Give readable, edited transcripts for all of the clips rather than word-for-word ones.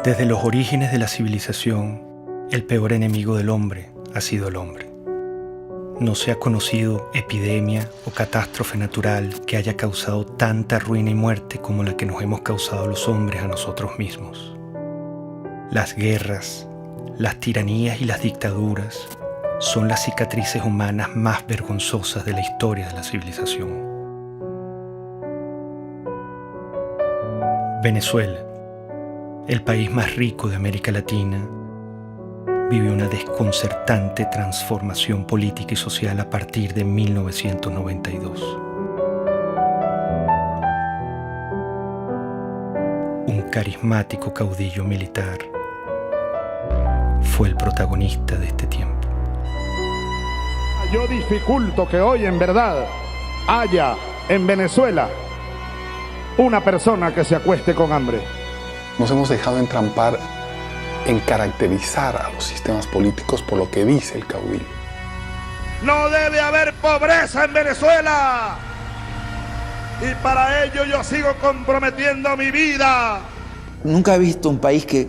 Desde los orígenes de la civilización, el peor enemigo del hombre ha sido el hombre. No se ha conocido epidemia o catástrofe natural que haya causado tanta ruina y muerte como la que nos hemos causado los hombres a nosotros mismos. Las guerras, las tiranías y las dictaduras son las cicatrices humanas más vergonzosas de la historia de la civilización. Venezuela, el país más rico de América Latina, vive una desconcertante transformación política y social a partir de 1992. Un carismático caudillo militar fue el protagonista de este tiempo. Yo dificulto que hoy en verdad haya en Venezuela una persona que se acueste con hambre. Nos hemos dejado entrampar en caracterizar a los sistemas políticos por lo que dice el caudillo. No debe haber pobreza en Venezuela. Y para ello yo sigo comprometiendo mi vida. Nunca he visto un país que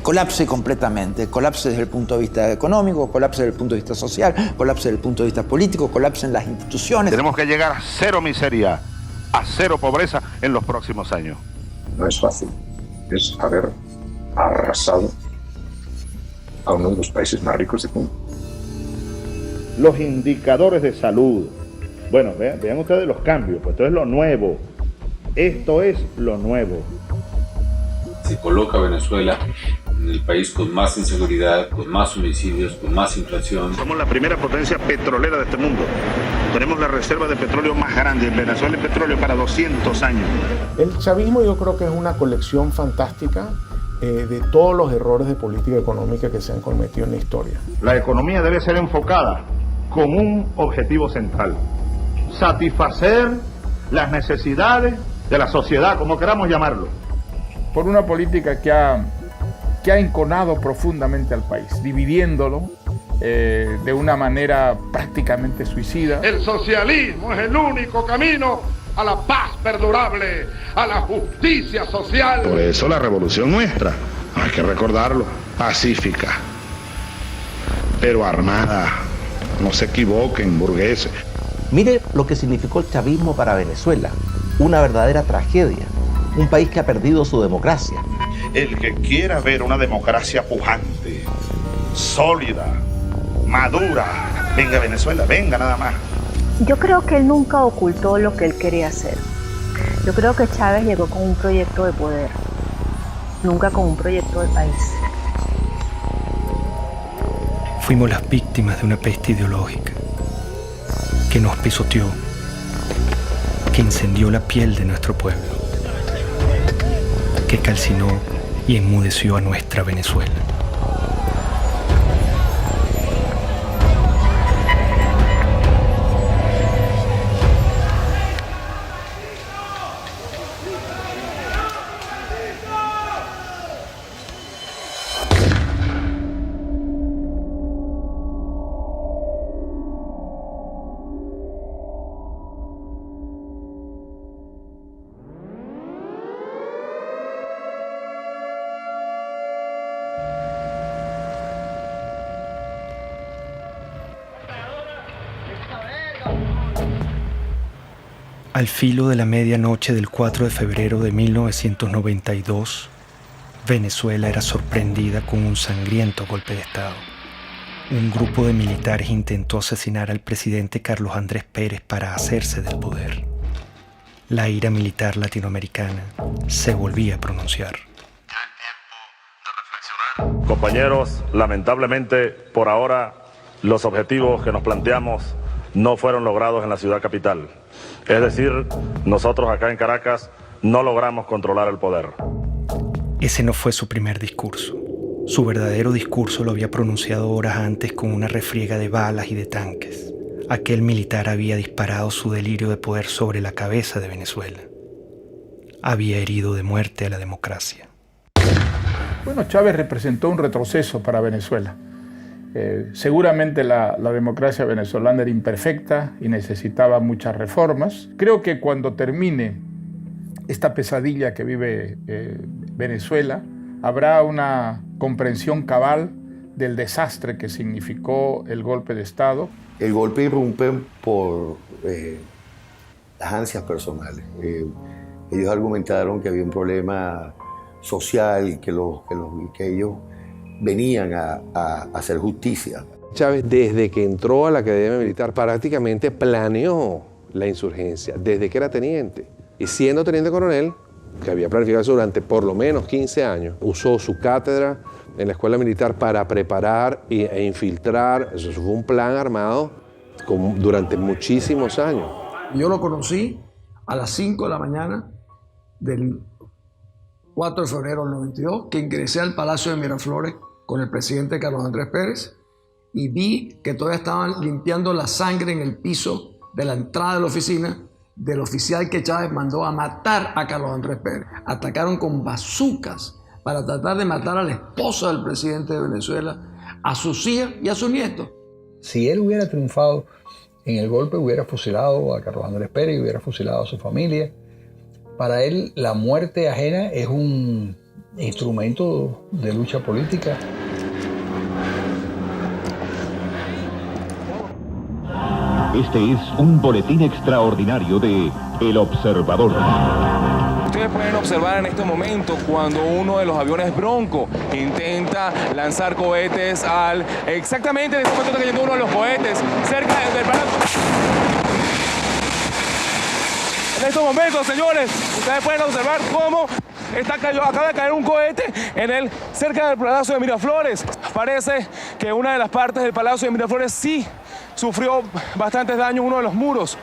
colapse completamente. Colapse desde el punto de vista económico, colapse desde el punto de vista social, colapse desde el punto de vista político, colapse en las instituciones. Tenemos que llegar a cero miseria, a cero pobreza en los próximos años. No es fácil. Es haber arrasado a uno de los países más ricos del mundo. Los indicadores de salud. Bueno, vean ustedes los cambios, pues esto es lo nuevo. Esto es lo nuevo. Se coloca a Venezuela en el país con más inseguridad, con más homicidios, con más inflación. Somos la primera potencia petrolera de este mundo. Tenemos la reserva de petróleo más grande. En Venezuela hay petróleo para 200 años. El chavismo yo creo que es una colección fantástica de todos los errores de política económica que se han cometido en la historia. La economía debe ser enfocada con un objetivo central: satisfacer las necesidades de la sociedad, como queramos llamarlo. Por una política que ha enconado profundamente al país, dividiéndolo de una manera prácticamente suicida. El socialismo es el único camino a la paz perdurable, a la justicia social. Por eso la revolución nuestra, hay que recordarlo, pacífica, pero armada. No se equivoquen, burgueses. Mire lo que significó el chavismo para Venezuela. Una verdadera tragedia. Un país que ha perdido su democracia. El que quiera ver una democracia pujante, sólida, madura, venga a Venezuela, venga nada más. Yo creo que él nunca ocultó lo que él quería hacer. Yo creo que Chávez llegó con un proyecto de poder, nunca con un proyecto de país. Fuimos las víctimas de una peste ideológica que nos pisoteó, que incendió la piel de nuestro pueblo, que calcinó y enmudeció a nuestra Venezuela. Al filo de la medianoche del 4 de febrero de 1992, Venezuela era sorprendida con un sangriento golpe de Estado. Un grupo de militares intentó asesinar al presidente Carlos Andrés Pérez para hacerse del poder. La ira militar latinoamericana se volvía a pronunciar. Compañeros, lamentablemente, por ahora, los objetivos que nos planteamos no fueron logrados en la ciudad capital. Es decir, nosotros acá en Caracas no logramos controlar el poder. Ese no fue su primer discurso. Su verdadero discurso lo había pronunciado horas antes con una refriega de balas y de tanques. Aquel militar había disparado su delirio de poder sobre la cabeza de Venezuela. Había herido de muerte a la democracia. Bueno, Chávez representó un retroceso para Venezuela. Seguramente la democracia venezolana era imperfecta y necesitaba muchas reformas. Creo que cuando termine esta pesadilla que vive Venezuela, habrá una comprensión cabal del desastre que significó el golpe de Estado. El golpe irrumpe por las ansias personales. Ellos argumentaron que había un problema social, que ellos venían a hacer justicia. Chávez, desde que entró a la Academia Militar, prácticamente planeó la insurgencia, desde que era teniente. Y siendo teniente coronel, que había planificado eso durante por lo menos 15 años, usó su cátedra en la escuela militar para preparar e infiltrar. Eso fue un plan armado durante muchísimos años. Yo lo conocí a las 5 de la mañana del 4 de febrero del 92, que ingresé al Palacio de Miraflores con el presidente Carlos Andrés Pérez y vi que todavía estaban limpiando la sangre en el piso de la entrada de la oficina del oficial que Chávez mandó a matar a Carlos Andrés Pérez. Atacaron con bazucas para tratar de matar a la esposa del presidente de Venezuela, a sus hijas y a sus nietos. Si él hubiera triunfado en el golpe, hubiera fusilado a Carlos Andrés Pérez y hubiera fusilado a su familia. Para él, la muerte ajena es un instrumento de lucha política. Este es un boletín extraordinario de El Observador. Ustedes pueden observar en este momento cuando uno de los aviones Bronco intenta lanzar cohetes exactamente en este momento está cayendo uno de los cohetes cerca del Palacio. En estos momentos, señores, ustedes pueden observar cómo acaba de caer un cohete cerca del Palacio de Miraflores. Parece que una de las partes del Palacio de Miraflores sí sufrió bastantes daños, uno de los muros.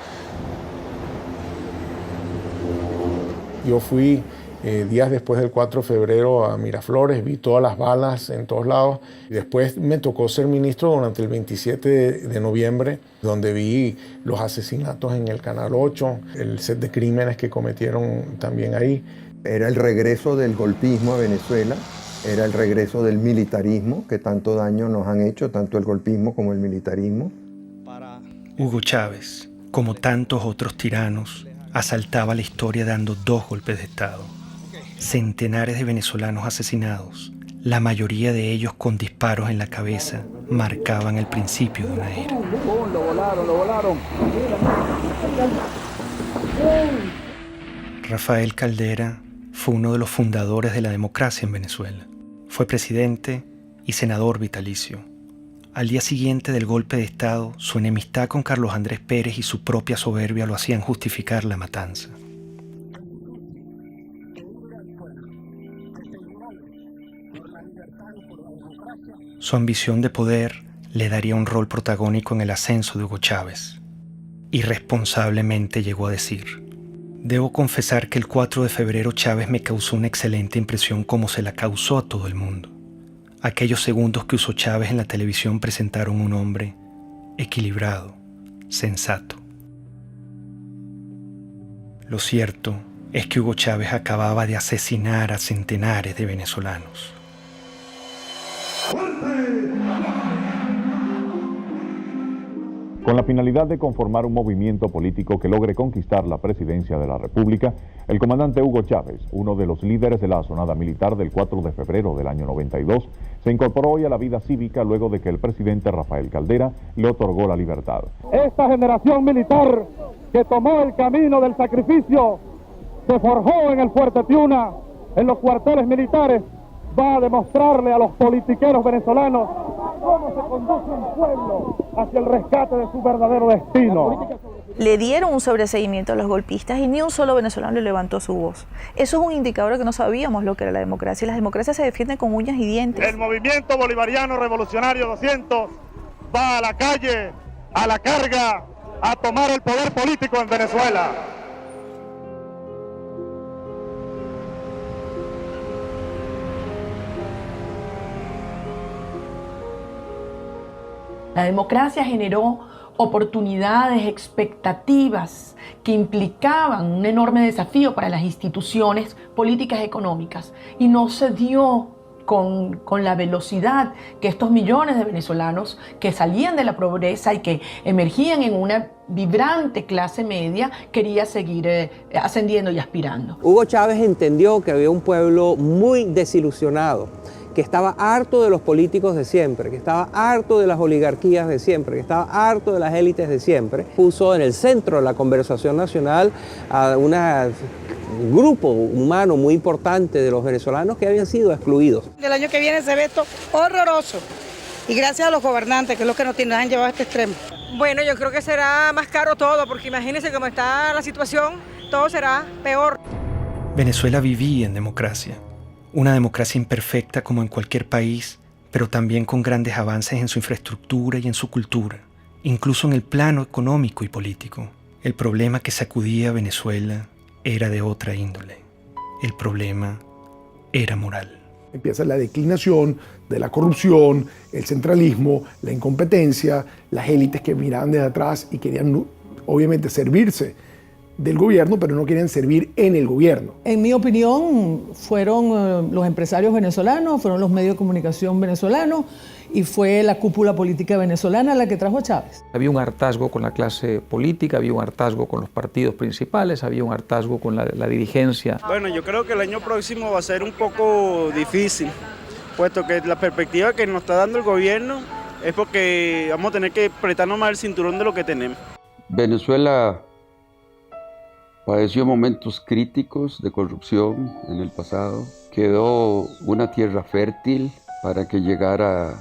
Yo fui días después del 4 de febrero a Miraflores, vi todas las balas en todos lados. Y después me tocó ser ministro durante el 27 de noviembre, donde vi los asesinatos en el Canal 8, el set de crímenes que cometieron también ahí. Era el regreso del golpismo a Venezuela, era el regreso del militarismo, que tanto daño nos han hecho, tanto el golpismo como el militarismo. Hugo Chávez, como tantos otros tiranos, asaltaba la historia dando 2 golpes de Estado. Centenares de venezolanos asesinados, la mayoría de ellos con disparos en la cabeza, marcaban el principio de una era. Lo volaron. Rafael Caldera fue uno de los fundadores de la democracia en Venezuela. Fue presidente y senador vitalicio. Al día siguiente del golpe de Estado, su enemistad con Carlos Andrés Pérez y su propia soberbia lo hacían justificar la matanza. Su ambición de poder le daría un rol protagónico en el ascenso de Hugo Chávez. Irresponsablemente llegó a decir: debo confesar que el 4 de febrero Chávez me causó una excelente impresión como se la causó a todo el mundo. Aquellos segundos que usó Chávez en la televisión presentaron un hombre equilibrado, sensato. Lo cierto es que Hugo Chávez acababa de asesinar a centenares de venezolanos. Con la finalidad de conformar un movimiento político que logre conquistar la presidencia de la República, el comandante Hugo Chávez, uno de los líderes de la asonada militar del 4 de febrero del año 92, se incorporó hoy a la vida cívica luego de que el presidente Rafael Caldera le otorgó la libertad. Esta generación militar que tomó el camino del sacrificio, se forjó en el Fuerte Tiuna, en los cuarteles militares, va a demostrarle a los politiqueros venezolanos cómo se conduce un pueblo hacia el rescate de su verdadero destino. Le dieron un sobreseguimiento a los golpistas y ni un solo venezolano le levantó su voz. Eso es un indicador de que no sabíamos lo que era la democracia. Y las democracias se defienden con uñas y dientes. El movimiento bolivariano revolucionario 200 va a la calle, a la carga, a tomar el poder político en Venezuela. La democracia generó oportunidades, expectativas que implicaban un enorme desafío para las instituciones políticas y económicas y no se dio con la velocidad que estos millones de venezolanos que salían de la pobreza y que emergían en una vibrante clase media quería seguir ascendiendo y aspirando. Hugo Chávez entendió que había un pueblo muy desilusionado, que estaba harto de los políticos de siempre, que estaba harto de las oligarquías de siempre, que estaba harto de las élites de siempre. Puso en el centro de la conversación nacional a un grupo humano muy importante de los venezolanos que habían sido excluidos. El año que viene se ve esto horroroso y gracias a los gobernantes, que es lo que nos han llevado a este extremo. Bueno, yo creo que será más caro todo, porque imagínense cómo está la situación, todo será peor. Venezuela vivía en democracia. Una democracia imperfecta como en cualquier país, pero también con grandes avances en su infraestructura y en su cultura, incluso en el plano económico y político. El problema que sacudía a Venezuela era de otra índole. El problema era moral. Empieza la declinación de la corrupción, el centralismo, la incompetencia, las élites que miraban desde atrás y querían obviamente servirse del gobierno, pero no querían servir en el gobierno. En mi opinión, fueron los empresarios venezolanos, fueron los medios de comunicación venezolanos y fue la cúpula política venezolana la que trajo a Chávez. Había un hartazgo con la clase política, había un hartazgo con los partidos principales, había un hartazgo con la dirigencia. Bueno, yo creo que el año próximo va a ser un poco difícil, puesto que la perspectiva que nos está dando el gobierno es porque vamos a tener que apretarnos más el cinturón de lo que tenemos. Venezuela padeció momentos críticos de corrupción en el pasado. Quedó una tierra fértil para que llegara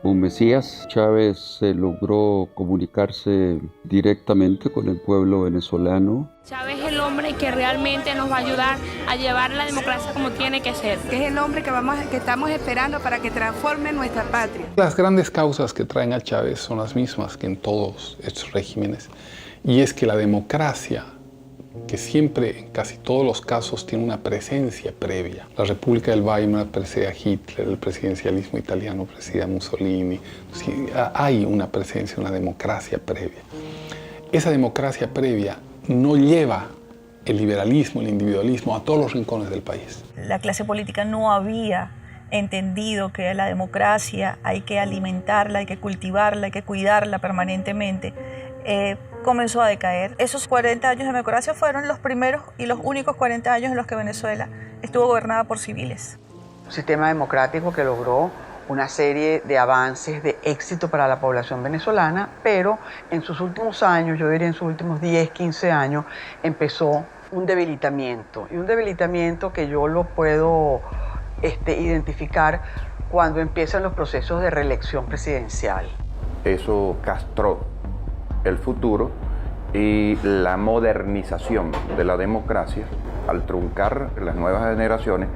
un Mesías. Chávez logró comunicarse directamente con el pueblo venezolano. Chávez es el hombre que realmente nos va a ayudar a llevar la democracia como tiene que ser. Es el hombre que estamos esperando para que transforme nuestra patria. Las grandes causas que traen a Chávez son las mismas que en todos estos regímenes. Y es que la democracia, que siempre, en casi todos los casos, tiene una presencia previa. La República del Weimar precede a Hitler, el presidencialismo italiano precede a Mussolini. Sí, hay una presencia, una democracia previa. Esa democracia previa no lleva el liberalismo, el individualismo a todos los rincones del país. La clase política no había entendido que la democracia hay que alimentarla, hay que cultivarla, hay que cuidarla permanentemente. Comenzó a decaer. Esos 40 años de democracia fueron los primeros y los únicos 40 años en los que Venezuela estuvo gobernada por civiles. Un sistema democrático que logró una serie de avances de éxito para la población venezolana, pero en sus últimos años, yo diría en sus últimos 10, 15 años, empezó un debilitamiento. Y un debilitamiento que yo lo puedo identificar cuando empiezan los procesos de reelección presidencial. Eso castró el futuro y la modernización de la democracia al truncar las nuevas generaciones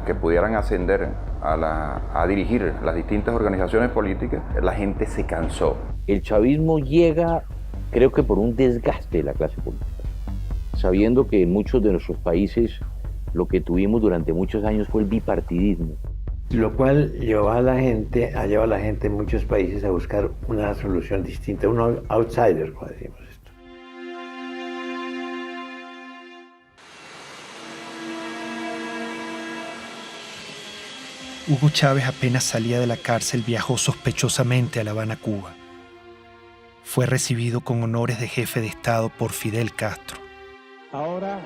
que pudieran ascender a dirigir las distintas organizaciones políticas. La gente se cansó. El chavismo llega, creo que por un desgaste de la clase política, sabiendo que en muchos de nuestros países lo que tuvimos durante muchos años fue el bipartidismo. Lo cual ha llevado a la gente en muchos países a buscar una solución distinta, un outsider, como decimos esto. Hugo Chávez apenas salía de la cárcel viajó sospechosamente a La Habana, Cuba. Fue recibido con honores de jefe de Estado por Fidel Castro. Ahora,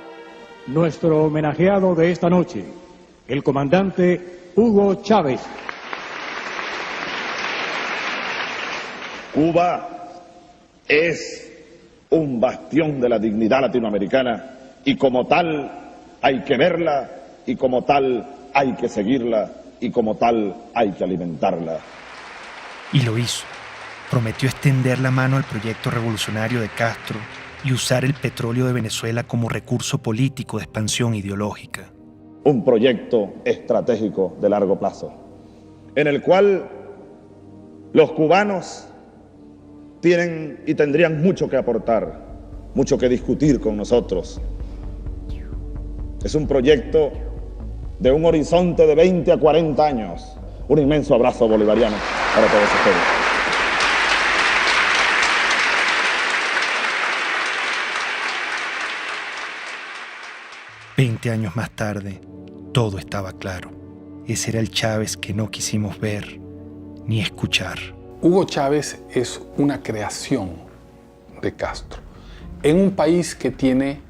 nuestro homenajeado de esta noche, el comandante Hugo Chávez. Cuba es un bastión de la dignidad latinoamericana y como tal hay que verla y como tal hay que seguirla y como tal hay que alimentarla. Y lo hizo. Prometió extender la mano al proyecto revolucionario de Castro y usar el petróleo de Venezuela como recurso político de expansión ideológica. Un proyecto estratégico de largo plazo, en el cual los cubanos tienen y tendrían mucho que aportar, mucho que discutir con nosotros. Es un proyecto de un horizonte de 20 a 40 años. Un inmenso abrazo bolivariano para todos ustedes. «20 años más tarde, todo estaba claro. Ese era el Chávez que no quisimos ver ni escuchar. Hugo Chávez es una creación de Castro en un país que tiene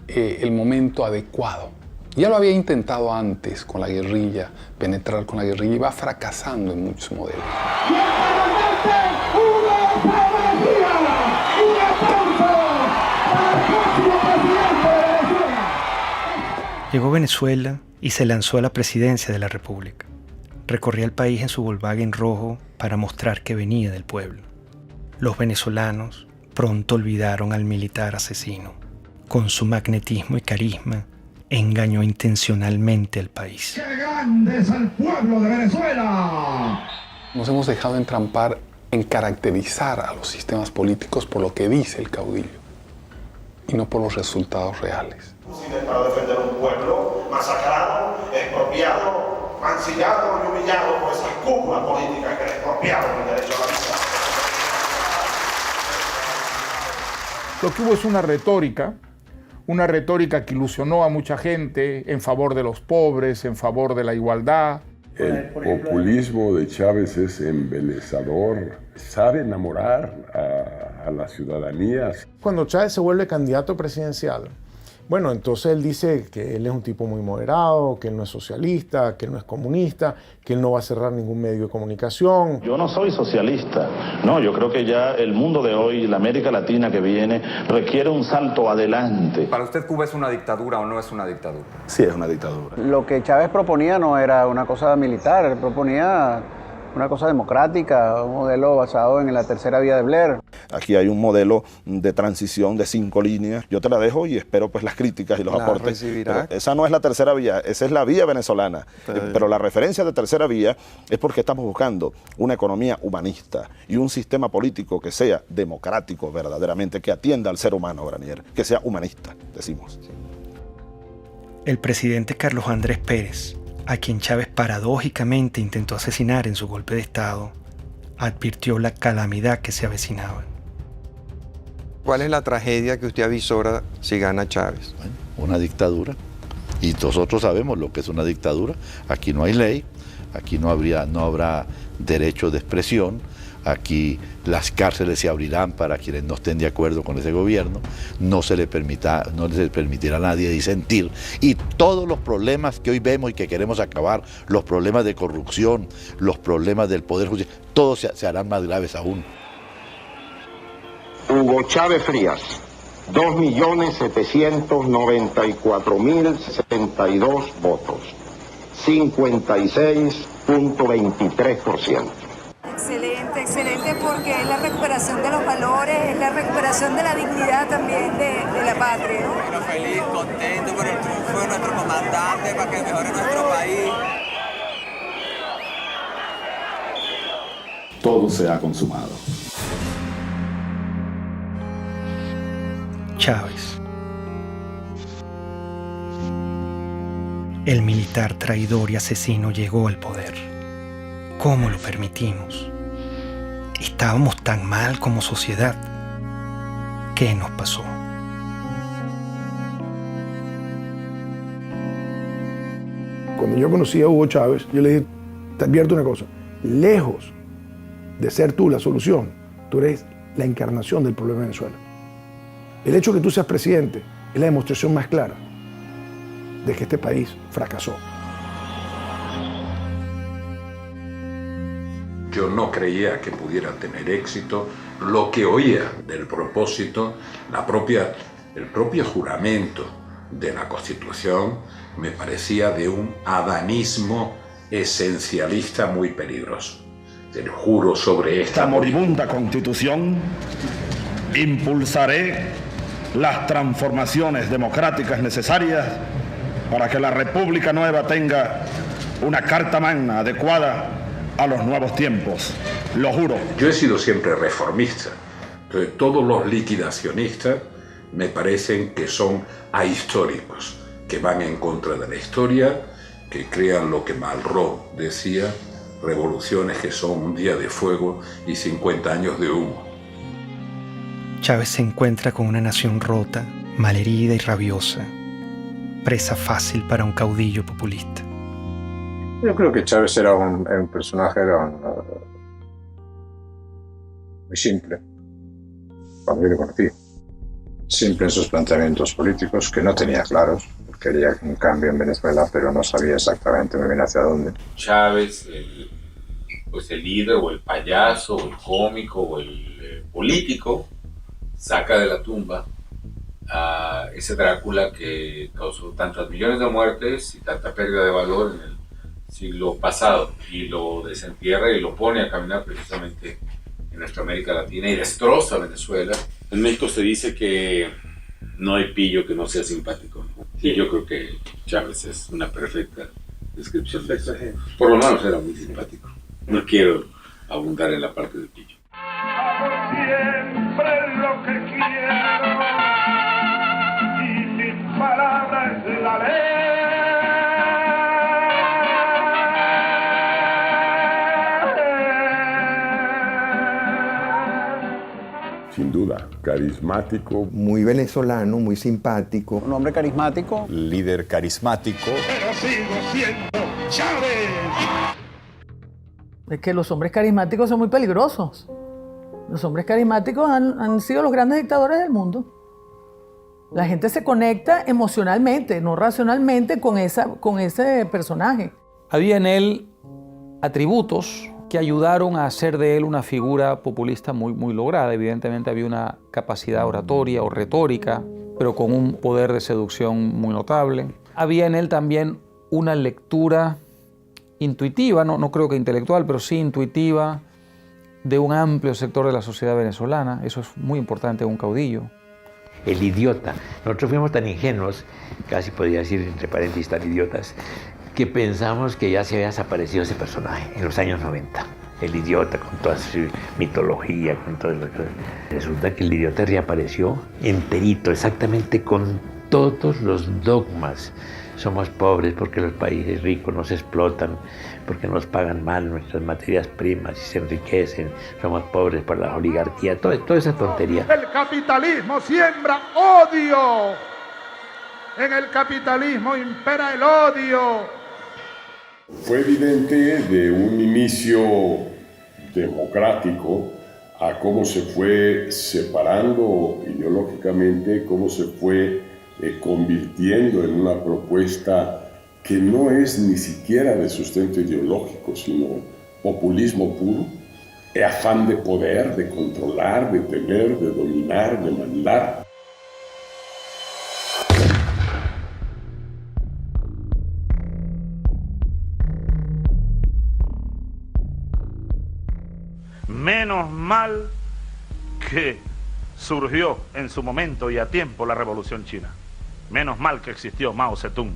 el momento adecuado. Ya lo había intentado antes con la guerrilla, penetrar con la guerrilla, y va fracasando en muchos modelos. Llegó a Venezuela y se lanzó a la presidencia de la República. Recorría el país en su Volkswagen rojo para mostrar que venía del pueblo. Los venezolanos pronto olvidaron al militar asesino. Con su magnetismo y carisma, engañó intencionalmente al país. ¡Qué grande es el pueblo de Venezuela! Nos hemos dejado entrampar en caracterizar a los sistemas políticos por lo que dice el caudillo y no por los resultados reales. Para defender un pueblo masacrado, expropiado, mancillado y humillado por esas cúpulas políticas que le expropiaron el derecho a la vida. Lo que hubo es una retórica que ilusionó a mucha gente en favor de los pobres, en favor de la igualdad. El populismo de Chávez es embelezador, sabe enamorar a la ciudadanía. Cuando Chávez se vuelve candidato presidencial, bueno, entonces él dice que él es un tipo muy moderado, que él no es socialista, que él no es comunista, que él no va a cerrar ningún medio de comunicación. Yo no soy socialista, no, yo creo que ya el mundo de hoy, la América Latina que viene, requiere un salto adelante. ¿Para usted Cuba es una dictadura o no es una dictadura? Sí, es una dictadura. Lo que Chávez proponía no era una cosa militar, él proponía una cosa democrática, un modelo basado en la tercera vía de Blair. Aquí hay un modelo de transición de 5 líneas. Yo te la dejo y espero pues las críticas y los aportes. Esa no es la tercera vía, esa es la vía venezolana. Pero la referencia de tercera vía es porque estamos buscando una economía humanista y un sistema político que sea democrático verdaderamente, que atienda al ser humano, Granier, que sea humanista, decimos. El presidente Carlos Andrés Pérez, a quien Chávez paradójicamente intentó asesinar en su golpe de Estado, advirtió la calamidad que se avecinaba. ¿Cuál es la tragedia que usted avisora si gana Chávez? Bueno, una dictadura. Y nosotros sabemos lo que es una dictadura. Aquí no hay ley, aquí no habrá derecho de expresión, aquí las cárceles se abrirán para quienes no estén de acuerdo con ese gobierno, no se le permitirá a nadie disentir, y todos los problemas que hoy vemos y que queremos acabar, los problemas de corrupción, los problemas del poder judicial, todos se harán más graves aún. Hugo Chávez Frías, 2.794.062 votos, 56.23%. Excelente, excelente, porque es la recuperación de los valores, es la recuperación de la dignidad también de la patria. Bueno, feliz, contento por el triunfo de nuestro comandante para que mejore nuestro país. Todo se ha consumado. Chávez. El militar traidor y asesino llegó al poder. ¿Cómo lo permitimos? ¿Estábamos tan mal como sociedad? ¿Qué nos pasó? Cuando yo conocí a Hugo Chávez, yo le dije, te advierto una cosa, lejos de ser tú la solución, tú eres la encarnación del problema de Venezuela. El hecho de que tú seas presidente es la demostración más clara de que este país fracasó. Yo no creía que pudiera tener éxito. Lo que oía del propósito, el propio juramento de la Constitución, me parecía de un adanismo esencialista muy peligroso. Te lo juro sobre esta moribunda Constitución, impulsaré las transformaciones democráticas necesarias para que la República Nueva tenga una carta magna adecuada a los nuevos tiempos, lo juro. Yo he sido siempre reformista, entonces todos los liquidacionistas me parecen que son ahistóricos, que van en contra de la historia, que crean lo que Malraux decía, revoluciones que son un día de fuego y 50 años de humo. Chávez se encuentra con una nación rota, malherida y rabiosa, presa fácil para un caudillo populista. Yo creo que Chávez era un personaje muy simple, cuando yo lo conocí. Simple en sus planteamientos políticos, que no tenía claros. Quería un cambio en Venezuela, pero no sabía exactamente muy bien hacia dónde. Chávez, el líder o el payaso o el cómico o el político, saca de la tumba a ese Drácula que causó tantas millones de muertes y tanta pérdida de valor en el siglo pasado, y lo desentierra y lo pone a caminar precisamente en nuestra América Latina y destroza Venezuela. En México se dice que no hay pillo que no sea simpático. Y yo creo que Chávez es una perfecta descripción de eso. Por lo menos era muy simpático. No quiero abundar en la parte de pillo. Siempre lo que quiero y mis palabras es la ley. Sin duda, carismático. Muy venezolano, muy simpático. Un hombre carismático. Líder carismático. Pero sigo siendo Chávez. Es que los hombres carismáticos son muy peligrosos. Los hombres carismáticos han sido los grandes dictadores del mundo. La gente se conecta emocionalmente, no racionalmente, con ese personaje. Había en él atributos que ayudaron a hacer de él una figura populista muy lograda. Evidentemente había una capacidad oratoria o retórica, pero con un poder de seducción muy notable. Había en él también una lectura intuitiva, no creo que intelectual, pero sí intuitiva, de un amplio sector de la sociedad venezolana. Eso es muy importante en un caudillo. El idiota. Nosotros fuimos tan ingenuos, casi podría decir entre paréntesis tan idiotas, que pensamos que ya se había desaparecido ese personaje en los años 90. El idiota, con toda su mitología, con todo lo que... Resulta que el idiota reapareció enterito, exactamente con todos los dogmas. Somos pobres porque los países ricos nos explotan, porque nos pagan mal nuestras materias primas y se enriquecen. Somos pobres por la oligarquía, toda esa tontería. El capitalismo siembra odio. En el capitalismo impera el odio. Fue evidente de un inicio democrático a cómo se fue separando ideológicamente, cómo se fue convirtiendo en una propuesta que no es ni siquiera de sustento ideológico, sino populismo puro, afán de poder, de controlar, de tener, de dominar, de mandar. Menos mal que surgió en su momento y a tiempo la Revolución China. Menos mal que existió Mao Zedong.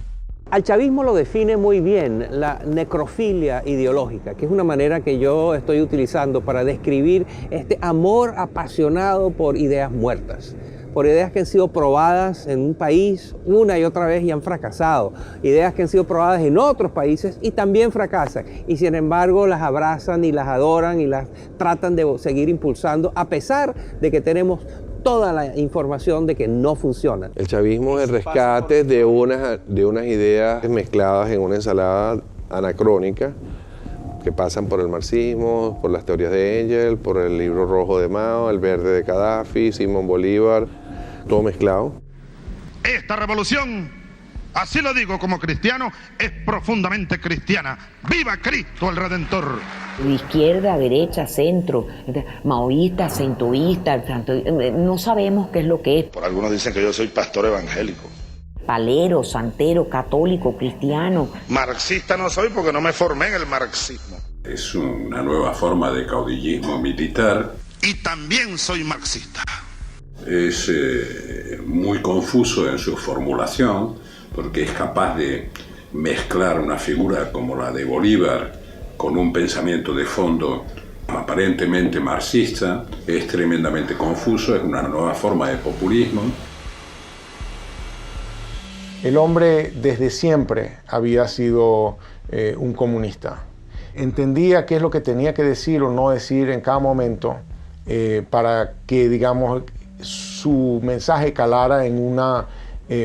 Al chavismo lo define muy bien la necrofilia ideológica, que es una manera que yo estoy utilizando para describir este amor apasionado por ideas muertas, por ideas que han sido probadas en un país una y otra vez y han fracasado, ideas que han sido probadas en otros países y también fracasan, y sin embargo las abrazan y las adoran y las tratan de seguir impulsando a pesar de que tenemos toda la información de que no funciona. El chavismo es el rescate de unas ideas mezcladas en una ensalada anacrónica que pasan por el marxismo, por las teorías de Engels, por el libro rojo de Mao, el verde de Gaddafi, Simón Bolívar, todo mezclado. Esta revolución, así lo digo como cristiano, es profundamente cristiana. ¡Viva Cristo el Redentor! De izquierda, derecha, centro, maoísta, centoísta, no sabemos qué es lo que es. Por algunos dicen que yo soy pastor evangélico. Palero, santero, católico, cristiano. Marxista no soy porque no me formé en el marxismo. Es una nueva forma de caudillismo militar. Y también soy marxista. Es muy confuso en su formulación porque es capaz de mezclar una figura como la de Bolívar con un pensamiento de fondo aparentemente marxista. Es tremendamente confuso, es una nueva forma de populismo. El hombre desde siempre había sido un comunista. Entendía qué es lo que tenía que decir o no decir en cada momento para que, digamos, su mensaje calara en una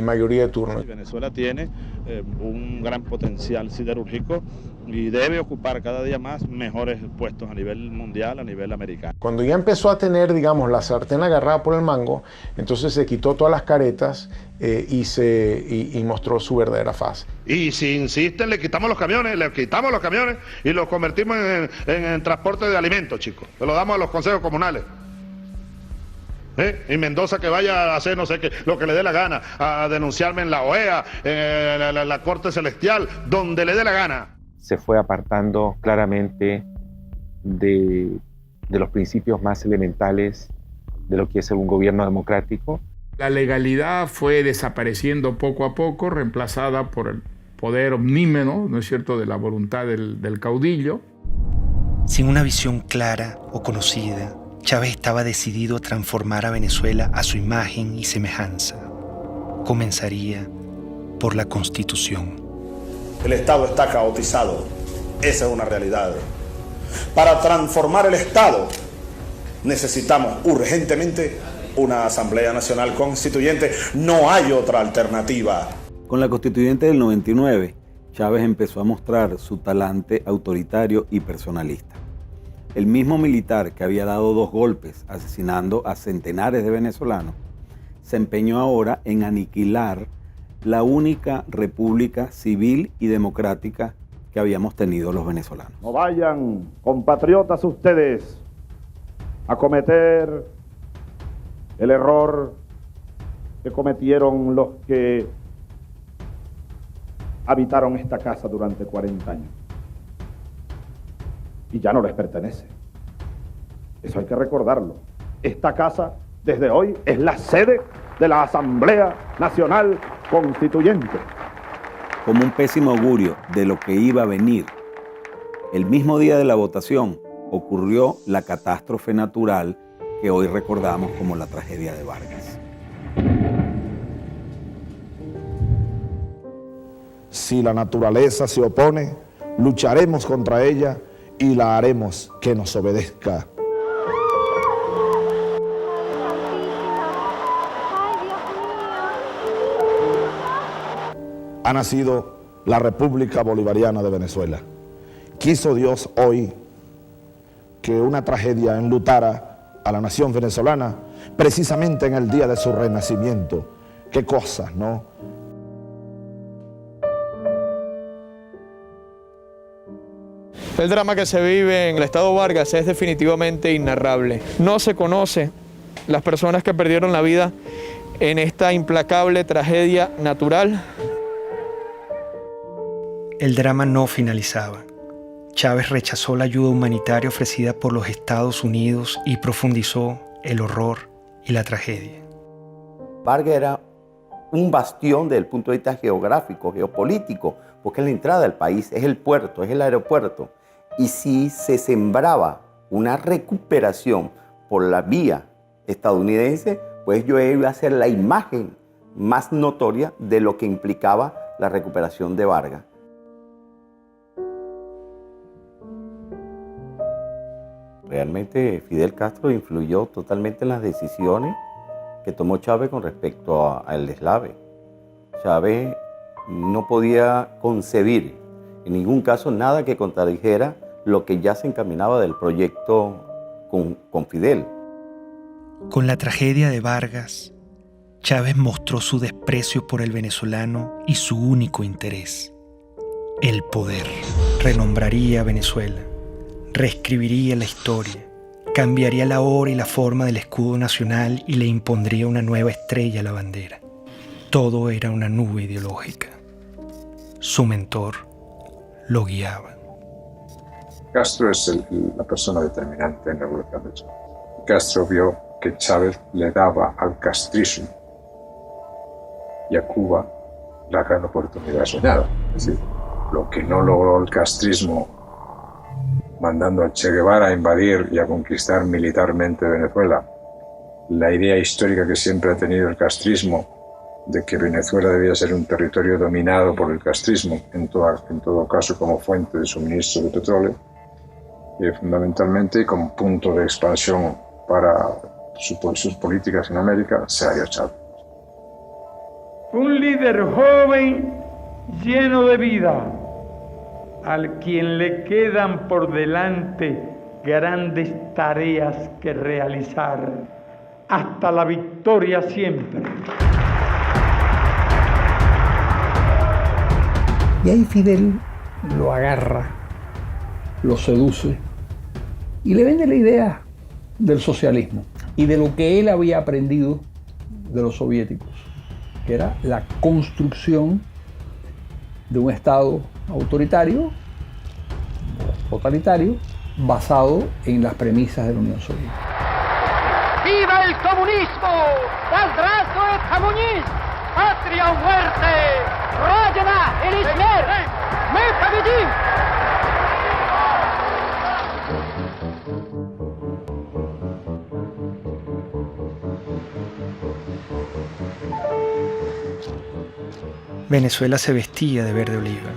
mayoría de turnos. Venezuela tiene un gran potencial siderúrgico y debe ocupar cada día más mejores puestos a nivel mundial, a nivel americano. Cuando ya empezó a tener, digamos, la sartén agarrada por el mango, entonces se quitó todas las caretas y mostró su verdadera faz. Y si insisten, le quitamos los camiones y los convertimos en transporte de alimentos, chicos. Se lo damos a los consejos comunales. Y Mendoza que vaya a hacer no sé qué, lo que le dé la gana, a denunciarme en la OEA, en la Corte Celestial, donde le dé la gana. Se fue apartando claramente de los principios más elementales de lo que es un gobierno democrático. La legalidad fue desapareciendo poco a poco, reemplazada por el poder omnímodo, ¿no es cierto?, de la voluntad del caudillo. Sin una visión clara o conocida, Chávez estaba decidido a transformar a Venezuela a su imagen y semejanza. Comenzaría por la Constitución. El Estado está caotizado, esa es una realidad. Para transformar el Estado necesitamos urgentemente una Asamblea Nacional Constituyente, no hay otra alternativa. Con la Constituyente del 99, Chávez empezó a mostrar su talante autoritario y personalista. El mismo militar que había dado 2 golpes asesinando a centenares de venezolanos, se empeñó ahora en aniquilar la única república civil y democrática que habíamos tenido los venezolanos. No vayan, compatriotas, ustedes a cometer el error que cometieron los que habitaron esta casa durante 40 años. Y ya no les pertenece. Eso hay que recordarlo. Esta casa, desde hoy, es la sede de la Asamblea Nacional Constituyente. Como un pésimo augurio de lo que iba a venir, el mismo día de la votación ocurrió la catástrofe natural que hoy recordamos como la tragedia de Vargas. Si la naturaleza se opone, lucharemos contra ella y la haremos que nos obedezca. Ha nacido la República Bolivariana de Venezuela. Quiso Dios hoy que una tragedia enlutara a la nación venezolana precisamente en el día de su renacimiento. Qué cosas, ¿no? El drama que se vive en el estado Vargas es definitivamente inarrable. No se conoce las personas que perdieron la vida en esta implacable tragedia natural. El drama no finalizaba. Chávez rechazó la ayuda humanitaria ofrecida por los Estados Unidos y profundizó el horror y la tragedia. Vargas era un bastión desde el punto de vista geográfico, geopolítico, porque es la entrada del país, es el puerto, es el aeropuerto. Y si se sembraba una recuperación por la vía estadounidense, pues yo iba a ser la imagen más notoria de lo que implicaba la recuperación de Vargas. Realmente Fidel Castro influyó totalmente en las decisiones que tomó Chávez con respecto al deslave. Chávez no podía concebir en ningún caso nada que contradijera lo que ya se encaminaba del proyecto con Fidel. Con la tragedia de Vargas, Chávez mostró su desprecio por el venezolano y su único interés, el poder. Renombraría a Venezuela, reescribiría la historia, cambiaría la hora y la forma del escudo nacional y le impondría una nueva estrella a la bandera. Todo era una nube ideológica. Su mentor lo guiaba. Castro es la persona determinante en la evolución de Chávez. Castro vio que Chávez le daba al castrismo y a Cuba la gran oportunidad soñada. Es decir, lo que no logró el castrismo mandando a Che Guevara a invadir y a conquistar militarmente Venezuela, la idea histórica que siempre ha tenido el castrismo de que Venezuela debía ser un territorio dominado por el castrismo, en todo caso como fuente de suministro de petróleo, y fundamentalmente como punto de expansión para sus políticas en América, se haya echado. Un líder joven lleno de vida, al quien le quedan por delante grandes tareas que realizar, hasta la victoria siempre. Y ahí Fidel lo agarra, lo seduce y le vende la idea del socialismo y de lo que él había aprendido de los soviéticos, que era la construcción de un Estado autoritario, totalitario, basado en las premisas de la Unión Soviética. ¡Viva el comunismo! ¡Здравствует коммунизм! ¡Patria o muerte! ¡Родина или смерть! ¡Мы победим! Venezuela se vestía de verde oliva,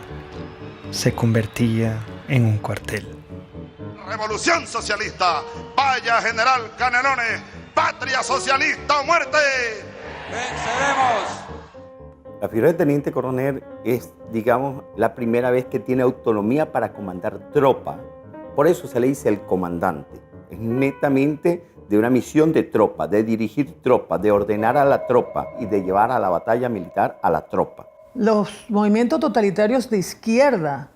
se convertía en un cuartel. Revolución socialista, vaya general Canelones, patria socialista o muerte. ¡Venceremos! La figura de teniente coronel es, digamos, la primera vez que tiene autonomía para comandar tropa. Por eso se le dice el comandante. Es netamente de una misión de tropa, de dirigir tropa, de ordenar a la tropa y de llevar a la batalla militar a la tropa. Los movimientos totalitarios de izquierda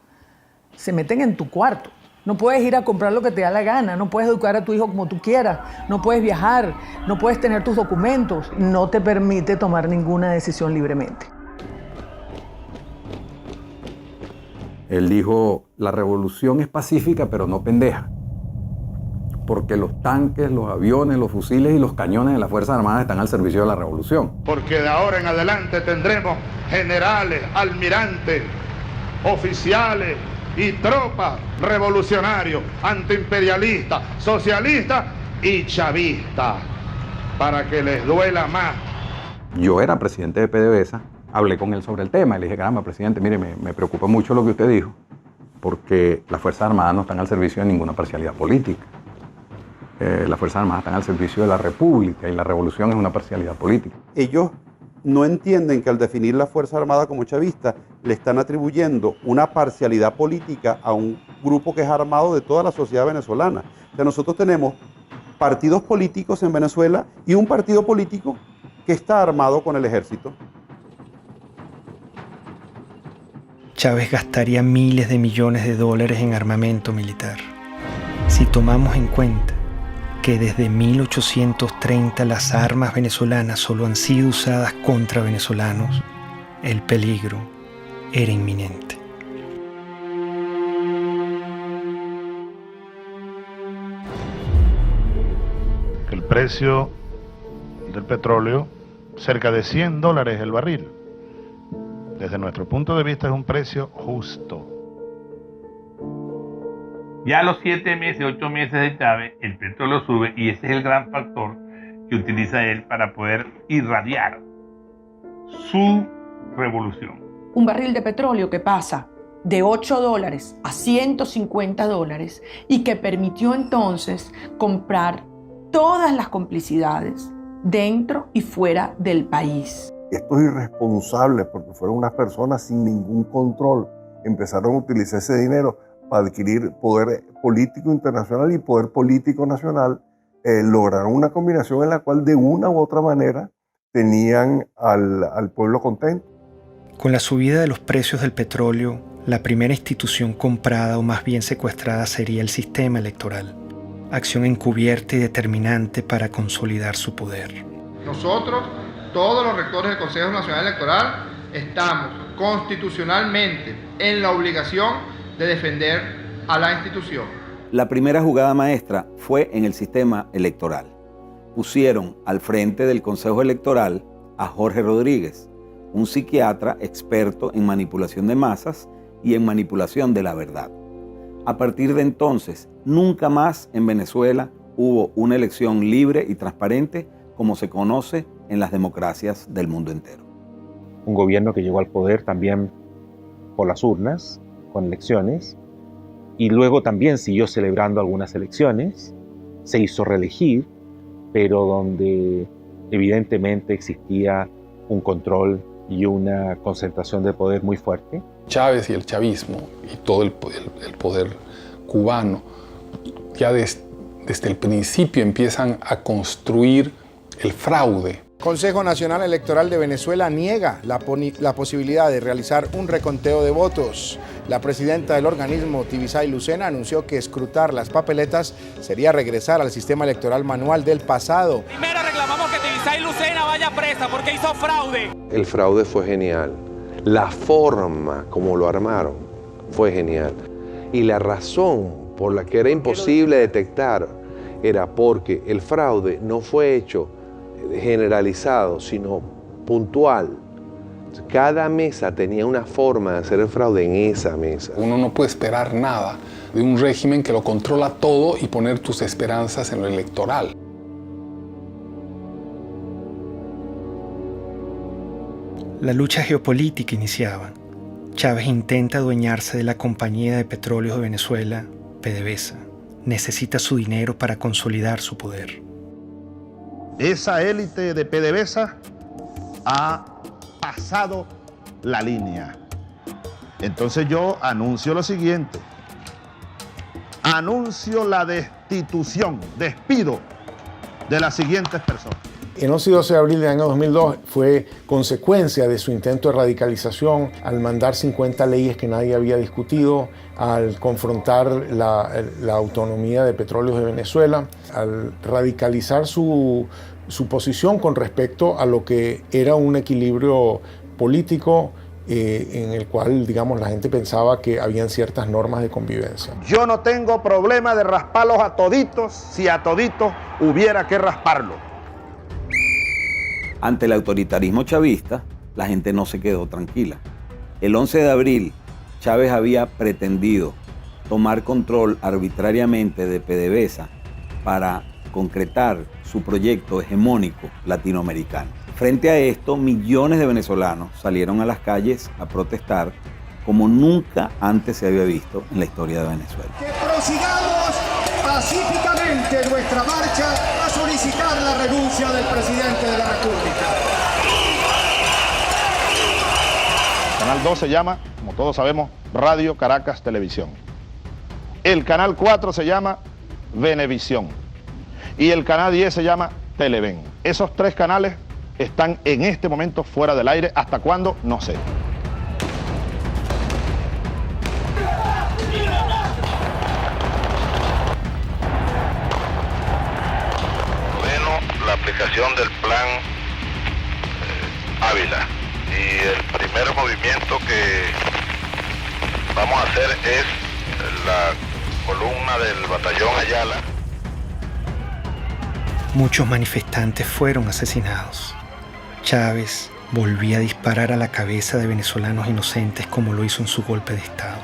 se meten en tu cuarto. No puedes ir a comprar lo que te da la gana, no puedes educar a tu hijo como tú quieras, no puedes viajar, no puedes tener tus documentos, no te permite tomar ninguna decisión libremente. Él dijo, la revolución es pacífica pero no pendeja, porque los tanques, los aviones, los fusiles y los cañones de las Fuerzas Armadas están al servicio de la revolución. Porque de ahora en adelante tendremos generales, almirantes, oficiales y tropas revolucionarios, antiimperialistas, socialistas y chavistas, para que les duela más. Yo era presidente de PDVSA, hablé con él sobre el tema y le dije, caramba, presidente, mire, me preocupa mucho lo que usted dijo, porque las Fuerzas Armadas no están al servicio de ninguna parcialidad política. Las Fuerzas Armadas están al servicio de la República y la revolución es una parcialidad política. Ellos no entienden que al definir la Fuerza Armada como chavista le están atribuyendo una parcialidad política a un grupo que es armado de toda la sociedad venezolana. O sea, nosotros tenemos partidos políticos en Venezuela y un partido político que está armado con el ejército. Chávez gastaría miles de millones de dólares en armamento militar. Si tomamos en cuenta que desde 1830 las armas venezolanas solo han sido usadas contra venezolanos, el peligro era inminente. El precio del petróleo, cerca de $100 el barril. Desde nuestro punto de vista es un precio justo. Ya a los 7 meses, 8 meses de Chávez, el petróleo sube y ese es el gran factor que utiliza él para poder irradiar su revolución. Un barril de petróleo que pasa de $8 a $150 y que permitió entonces comprar todas las complicidades dentro y fuera del país. Estos irresponsables, porque fueron unas personas sin ningún control, empezaron a utilizar ese dinero para adquirir poder político internacional y poder político nacional, lograron una combinación en la cual de una u otra manera tenían al pueblo contento. Con la subida de los precios del petróleo, la primera institución comprada o más bien secuestrada sería el sistema electoral, acción encubierta y determinante para consolidar su poder. Nosotros, todos los rectores del Consejo Nacional Electoral, estamos constitucionalmente en la obligación de defender a la institución. La primera jugada maestra fue en el sistema electoral. Pusieron al frente del Consejo Electoral a Jorge Rodríguez, un psiquiatra experto en manipulación de masas y en manipulación de la verdad. A partir de entonces, nunca más en Venezuela hubo una elección libre y transparente como se conoce en las democracias del mundo entero. Un gobierno que llegó al poder también por las urnas, con elecciones, y luego también siguió celebrando algunas elecciones, se hizo reelegir, pero donde evidentemente existía un control y una concentración de poder muy fuerte. Chávez y el chavismo y todo el poder cubano ya desde el principio empiezan a construir el fraude. Consejo Nacional Electoral de Venezuela niega la posibilidad de realizar un reconteo de votos. La presidenta del organismo, Tibisay Lucena, anunció que escrutar las papeletas sería regresar al sistema electoral manual del pasado. Primero reclamamos que Tibisay Lucena vaya presa porque hizo fraude. El fraude fue genial. La forma como lo armaron fue genial. Y la razón por la que era imposible detectar era porque el fraude no fue hecho generalizado, sino puntual. Cada mesa tenía una forma de hacer el fraude en esa mesa. Uno no puede esperar nada de un régimen que lo controla todo y poner tus esperanzas en lo electoral. La lucha geopolítica iniciaba. Chávez intenta adueñarse de la Compañía de Petróleos de Venezuela, PDVSA. Necesita su dinero para consolidar su poder. Esa élite de PDVSA ha pasado la línea. Entonces yo anuncio lo siguiente. Anuncio la destitución, despido de las siguientes personas. El 11 y 12 de abril del año 2002 fue consecuencia de su intento de radicalización al mandar 50 leyes que nadie había discutido, al confrontar la autonomía de Petróleos de Venezuela, al radicalizar su posición con respecto a lo que era un equilibrio político en el cual, digamos, la gente pensaba que habían ciertas normas de convivencia. Yo no tengo problema de rasparlos a toditos si a toditos hubiera que rasparlo. Ante el autoritarismo chavista, la gente no se quedó tranquila. El 11 de abril, Chávez había pretendido tomar control arbitrariamente de PDVSA para concretar su proyecto hegemónico latinoamericano. Frente a esto, millones de venezolanos salieron a las calles a protestar como nunca antes se había visto en la historia de Venezuela. Que prosigamos pacíficamente nuestra marcha a solicitar la renuncia del presidente de la República. El canal 2 se llama, como todos sabemos, Radio Caracas Televisión. El canal 4 se llama Venevisión. Y el canal 10 se llama Televen. Esos tres canales están en este momento fuera del aire. ¿Hasta cuándo? No sé. La aplicación del plan Ávila. Y el primer movimiento que vamos a hacer es la columna del batallón Ayala. Muchos manifestantes fueron asesinados. Chávez volvía a disparar a la cabeza de venezolanos inocentes como lo hizo en su golpe de Estado.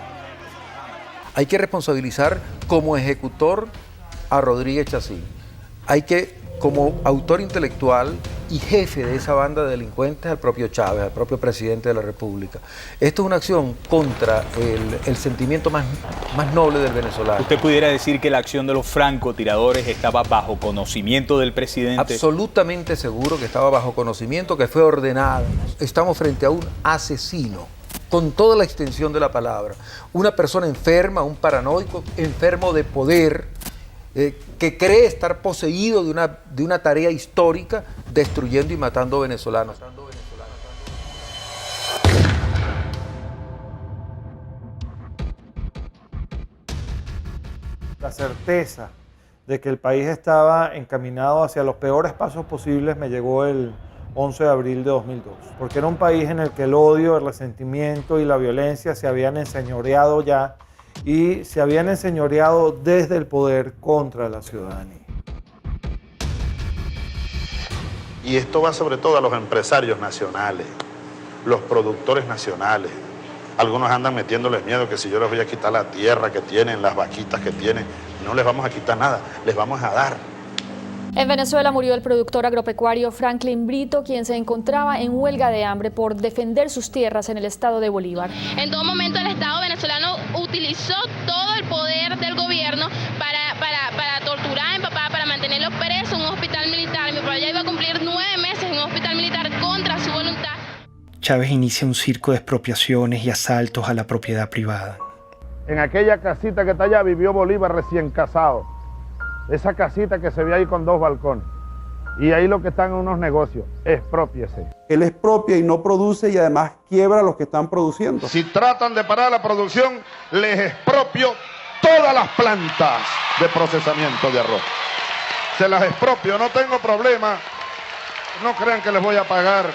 Hay que responsabilizar como ejecutor a Rodríguez Chacín. Hay que, como autor intelectual y jefe de esa banda de delincuentes, al propio Chávez, al propio presidente de la República. Esto es una acción contra el sentimiento más noble del venezolano. ¿Usted pudiera decir que la acción de los francotiradores estaba bajo conocimiento del presidente? Absolutamente seguro que estaba bajo conocimiento, que fue ordenada. Estamos frente a un asesino, con toda la extensión de la palabra. Una persona enferma, un paranoico, enfermo de poder, que cree estar poseído de una tarea histórica, destruyendo y matando venezolanos. La certeza de que el país estaba encaminado hacia los peores pasos posibles me llegó el 11 de abril de 2002, porque era un país en el que el odio, el resentimiento y la violencia se habían enseñoreado ya, y se habían enseñoreado desde el poder contra la ciudadanía. Y esto va sobre todo a los empresarios nacionales, los productores nacionales. Algunos andan metiéndoles miedo que si yo les voy a quitar la tierra que tienen, las vaquitas que tienen, no les vamos a quitar nada, les vamos a dar. En Venezuela murió el productor agropecuario Franklin Brito, quien se encontraba en huelga de hambre por defender sus tierras en el estado de Bolívar. En todo momento el Estado venezolano utilizó todo el poder del gobierno para torturar a mi papá, para mantenerlo preso en un hospital militar. Mi papá ya iba a cumplir 9 meses en un hospital militar contra su voluntad. Chávez inicia un circo de expropiaciones y asaltos a la propiedad privada. En aquella casita que está allá vivió Bolívar recién casado. Esa casita que se ve ahí con 2 balcones. Y ahí lo que están en unos negocios, exprópiese. Él expropia y no produce y además quiebra a los que están produciendo. Si tratan de parar la producción, les expropio todas las plantas de procesamiento de arroz. Se las expropio, no tengo problema. No crean que les voy a pagar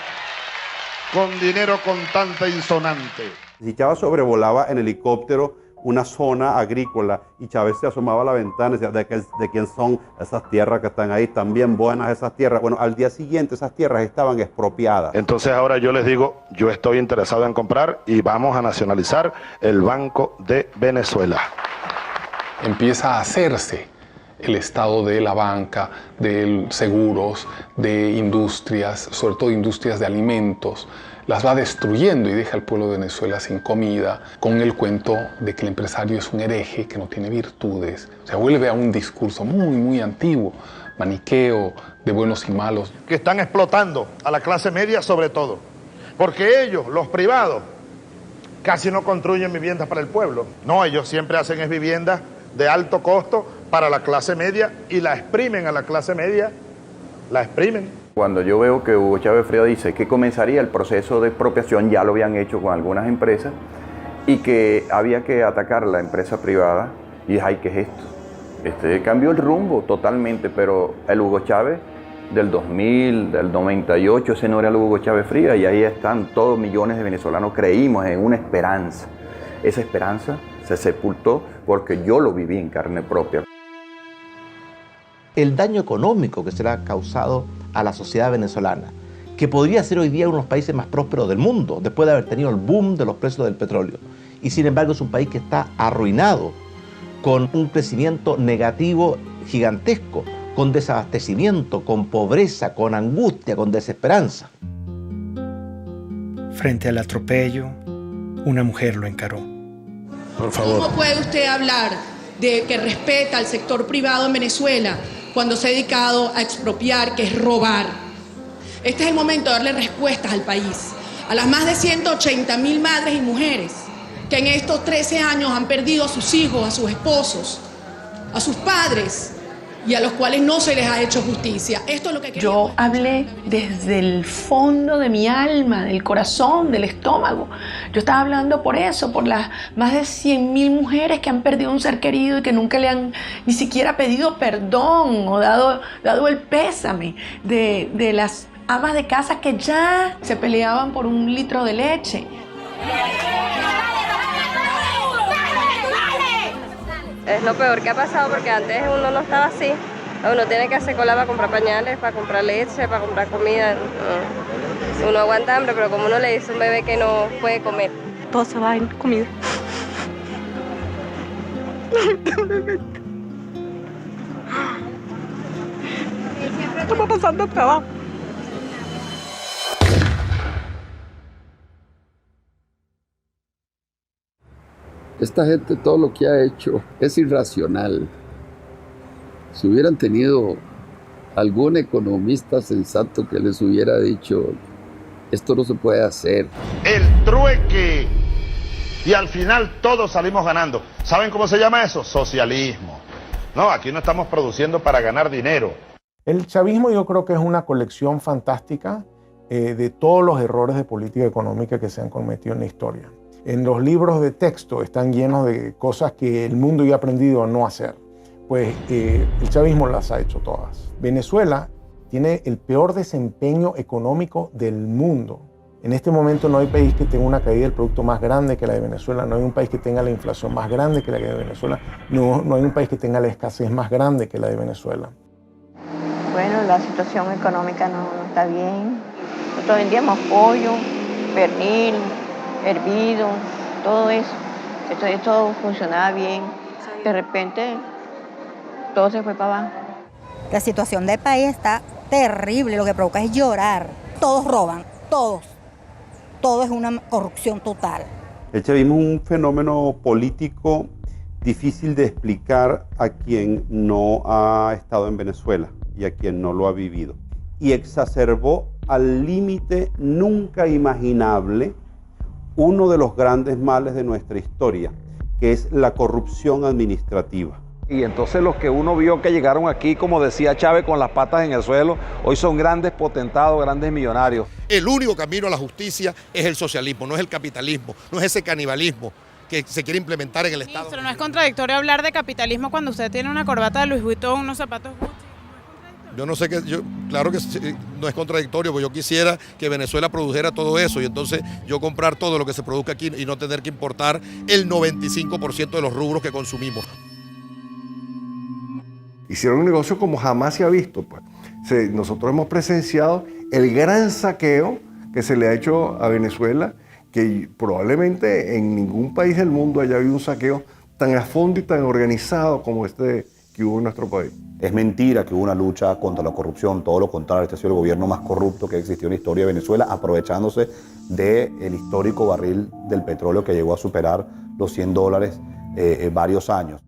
con dinero contante insonante. Si Chávez sobrevolaba en helicóptero una zona agrícola y Chávez se asomaba a la ventana y decía, ¿de quién son esas tierras que están ahí? Están bien buenas esas tierras. Bueno, al día siguiente esas tierras estaban expropiadas. Entonces ahora yo les digo, yo estoy interesado en comprar y vamos a nacionalizar el Banco de Venezuela. Empieza a hacerse el estado de la banca, de seguros, de industrias, sobre todo industrias de alimentos. Las va destruyendo y deja al pueblo de Venezuela sin comida, con el cuento de que el empresario es un hereje, que no tiene virtudes. O sea, vuelve a un discurso muy, muy antiguo, maniqueo, de buenos y malos. Que están explotando a la clase media sobre todo, porque ellos, los privados, casi no construyen viviendas para el pueblo. No, ellos siempre hacen es viviendas de alto costo para la clase media y la exprimen a la clase media, la exprimen. Cuando yo veo que Hugo Chávez Frías dice que comenzaría el proceso de expropiación, ya lo habían hecho con algunas empresas, y que había que atacar la empresa privada, y dije, ay, ¿qué es esto? Cambió el rumbo totalmente, pero el Hugo Chávez del 2000, del 98, ese no era el Hugo Chávez Frías, y ahí están todos millones de venezolanos, creímos en una esperanza. Esa esperanza se sepultó porque yo lo viví en carne propia. El daño económico que se le ha causado a la sociedad venezolana, que podría ser hoy día uno de los países más prósperos del mundo, después de haber tenido el boom de los precios del petróleo. Y sin embargo es un país que está arruinado, con un crecimiento negativo gigantesco, con desabastecimiento, con pobreza, con angustia, con desesperanza. Frente al atropello, una mujer lo encaró. Por favor. ¿Cómo puede usted hablar de que respeta al sector privado en Venezuela cuando se ha dedicado a expropiar, que es robar? Este es el momento de darle respuestas al país, a las más de 180.000 madres y mujeres que en estos 13 años han perdido a sus hijos, a sus esposos, a sus padres, y a los cuales no se les ha hecho justicia. Esto es lo que yo hablé desde el fondo de mi alma, del corazón, del estómago. Yo estaba hablando por eso, por las más de 100.000 mujeres que han perdido un ser querido y que nunca le han ni siquiera pedido perdón o dado el pésame, de las amas de casa que ya se peleaban por un litro de leche. Es lo peor que ha pasado porque antes uno no estaba así. Uno tiene que hacer cola para comprar pañales, para comprar leche, para comprar comida. Uno aguanta hambre, pero como uno le dice a un bebé que no puede comer, todo se va en comida. Estamos pasando trabajo. Esta gente todo lo que ha hecho es irracional. Si hubieran tenido algún economista sensato que les hubiera dicho, esto no se puede hacer. El trueque. Y al final todos salimos ganando. ¿Saben cómo se llama eso? Socialismo. No, aquí no estamos produciendo para ganar dinero. El chavismo yo creo que es una colección fantástica de todos los errores de política económica que se han cometido en la historia. En los libros de texto están llenos de cosas que el mundo ya ha aprendido a no hacer. Pues el chavismo las ha hecho todas. Venezuela tiene el peor desempeño económico del mundo. En este momento no hay país que tenga una caída del producto más grande que la de Venezuela, no hay un país que tenga la inflación más grande que la de Venezuela, no hay un país que tenga la escasez más grande que la de Venezuela. Bueno, la situación económica no está bien. Nosotros vendíamos pollo, pernil, hervido, todo eso. Esto funcionaba bien. De repente, todo se fue para abajo. La situación del país está terrible, lo que provoca es llorar. Todos roban, todos. Todo es una corrupción total. El chavismo es un fenómeno político difícil de explicar a quien no ha estado en Venezuela y a quien no lo ha vivido. Y exacerbó al límite nunca imaginable uno de los grandes males de nuestra historia, que es la corrupción administrativa. Y entonces los que uno vio que llegaron aquí, como decía Chávez, con las patas en el suelo, hoy son grandes potentados, grandes millonarios. El único camino a la justicia es el socialismo, no es el capitalismo, no es ese canibalismo que se quiere implementar en el Estado. Ministro, ¿no es contradictorio hablar de capitalismo cuando usted tiene una corbata de Louis Vuitton, unos zapatos Gucci? Yo no sé qué, claro que no es contradictorio, porque yo quisiera que Venezuela produjera todo eso y entonces yo comprar todo lo que se produzca aquí y no tener que importar el 95% de los rubros que consumimos. Hicieron un negocio como jamás se ha visto. Pues. Nosotros hemos presenciado el gran saqueo que se le ha hecho a Venezuela, que probablemente en ningún país del mundo haya habido un saqueo tan a fondo y tan organizado como este que hubo en nuestro país. Es mentira que hubo una lucha contra la corrupción, todo lo contrario, este ha sido el gobierno más corrupto que existió en la historia de Venezuela, aprovechándose del histórico barril del petróleo que llegó a superar los $100 varios años.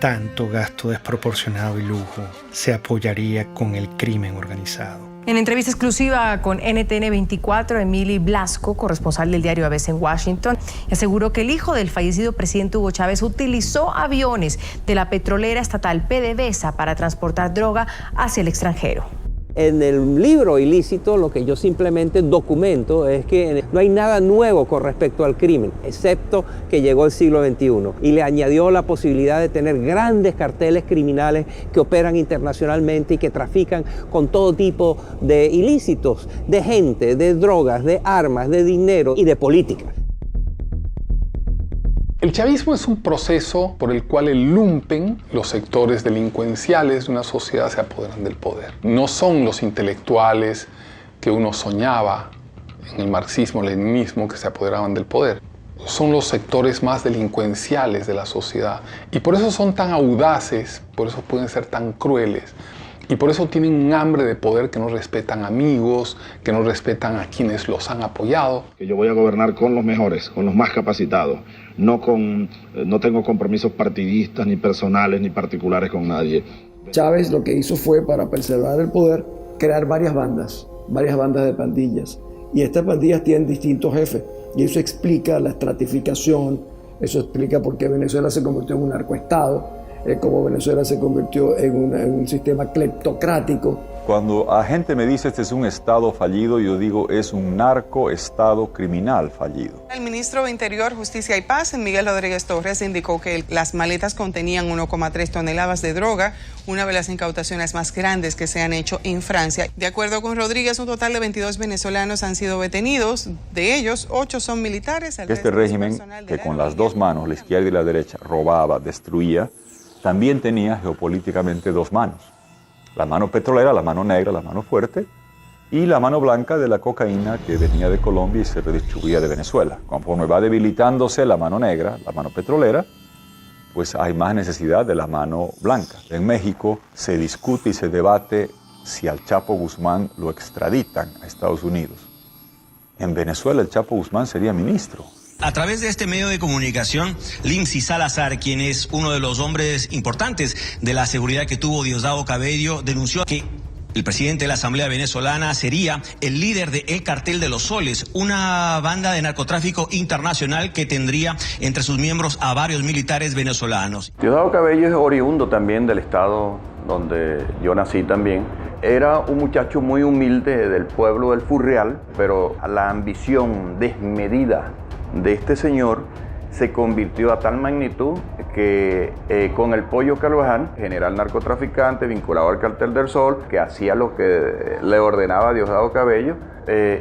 Tanto gasto desproporcionado y lujo se apoyaría con el crimen organizado. En entrevista exclusiva con NTN 24, Emily Blasco, corresponsal del diario ABC en Washington, aseguró que el hijo del fallecido presidente Hugo Chávez utilizó aviones de la petrolera estatal PDVSA para transportar droga hacia el extranjero. En el libro Ilícito lo que yo simplemente documento es que no hay nada nuevo con respecto al crimen, excepto que llegó el siglo XXI y le añadió la posibilidad de tener grandes carteles criminales que operan internacionalmente y que trafican con todo tipo de ilícitos, de gente, de drogas, de armas, de dinero y de política. El chavismo es un proceso por el cual el lumpen, los sectores delincuenciales de una sociedad se apoderan del poder. No son los intelectuales que uno soñaba en el marxismo-leninismo que se apoderaban del poder. Son los sectores más delincuenciales de la sociedad. Y por eso son tan audaces, por eso pueden ser tan crueles. Y por eso tienen un hambre de poder que no respetan amigos, que no respetan a quienes los han apoyado. Que yo voy a gobernar con los mejores, con los más capacitados. No tengo compromisos partidistas, ni personales, ni particulares con nadie. Chávez lo que hizo fue, para preservar el poder, crear varias bandas de pandillas. Y estas pandillas tienen distintos jefes. Y eso explica la estratificación, eso explica por qué Venezuela se convirtió en un narcoestado, cómo Venezuela se convirtió en un sistema cleptocrático. Cuando la gente me dice este es un estado fallido, yo digo es un narcoestado criminal fallido. El ministro de Interior, Justicia y Paz, Miguel Rodríguez Torres, indicó que las maletas contenían 1,3 toneladas de droga, una de las incautaciones más grandes que se han hecho en Francia. De acuerdo con Rodríguez, un total de 22 venezolanos han sido detenidos, de ellos 8 son militares. Este régimen que con las dos manos, la izquierda y la derecha, robaba, destruía, también tenía geopolíticamente dos manos. La mano petrolera, la mano negra, la mano fuerte, y la mano blanca de la cocaína que venía de Colombia y se redistribuía de Venezuela. Conforme va debilitándose la mano negra, la mano petrolera, pues hay más necesidad de la mano blanca. En México se discute y se debate si al Chapo Guzmán lo extraditan a Estados Unidos. En Venezuela el Chapo Guzmán sería ministro. A través de este medio de comunicación, Lindsay Salazar, quien es uno de los hombres importantes de la seguridad que tuvo Diosdado Cabello, denunció que el presidente de la Asamblea Venezolana sería el líder del Cartel de los Soles, una banda de narcotráfico internacional que tendría entre sus miembros a varios militares venezolanos. Diosdado Cabello es oriundo también del estado donde yo nací también. Era un muchacho muy humilde del pueblo del Furreal, pero la ambición desmedida de este señor se convirtió a tal magnitud que con el Pollo Carvajal, general narcotraficante vinculado al Cartel del Sol, que hacía lo que le ordenaba Diosdado Cabello,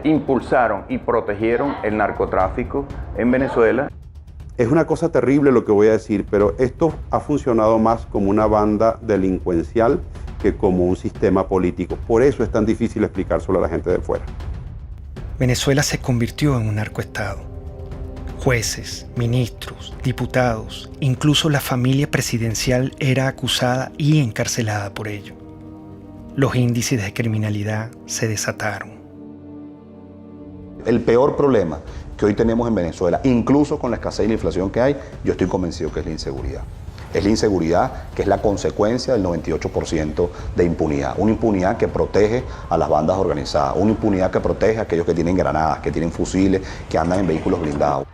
impulsaron y protegieron el narcotráfico en Venezuela. Es una cosa terrible lo que voy a decir, pero esto ha funcionado más como una banda delincuencial que como un sistema político. Por eso es tan difícil explicárselo a la gente de fuera. Venezuela se convirtió en un narcoestado. Jueces, ministros, diputados, incluso la familia presidencial era acusada y encarcelada por ello. Los índices de criminalidad se desataron. El peor problema que hoy tenemos en Venezuela, incluso con la escasez y la inflación que hay, yo estoy convencido que es la inseguridad. Es la inseguridad que es la consecuencia del 98% de impunidad. Una impunidad que protege a las bandas organizadas, una impunidad que protege a aquellos que tienen granadas, que tienen fusiles, que andan en vehículos blindados.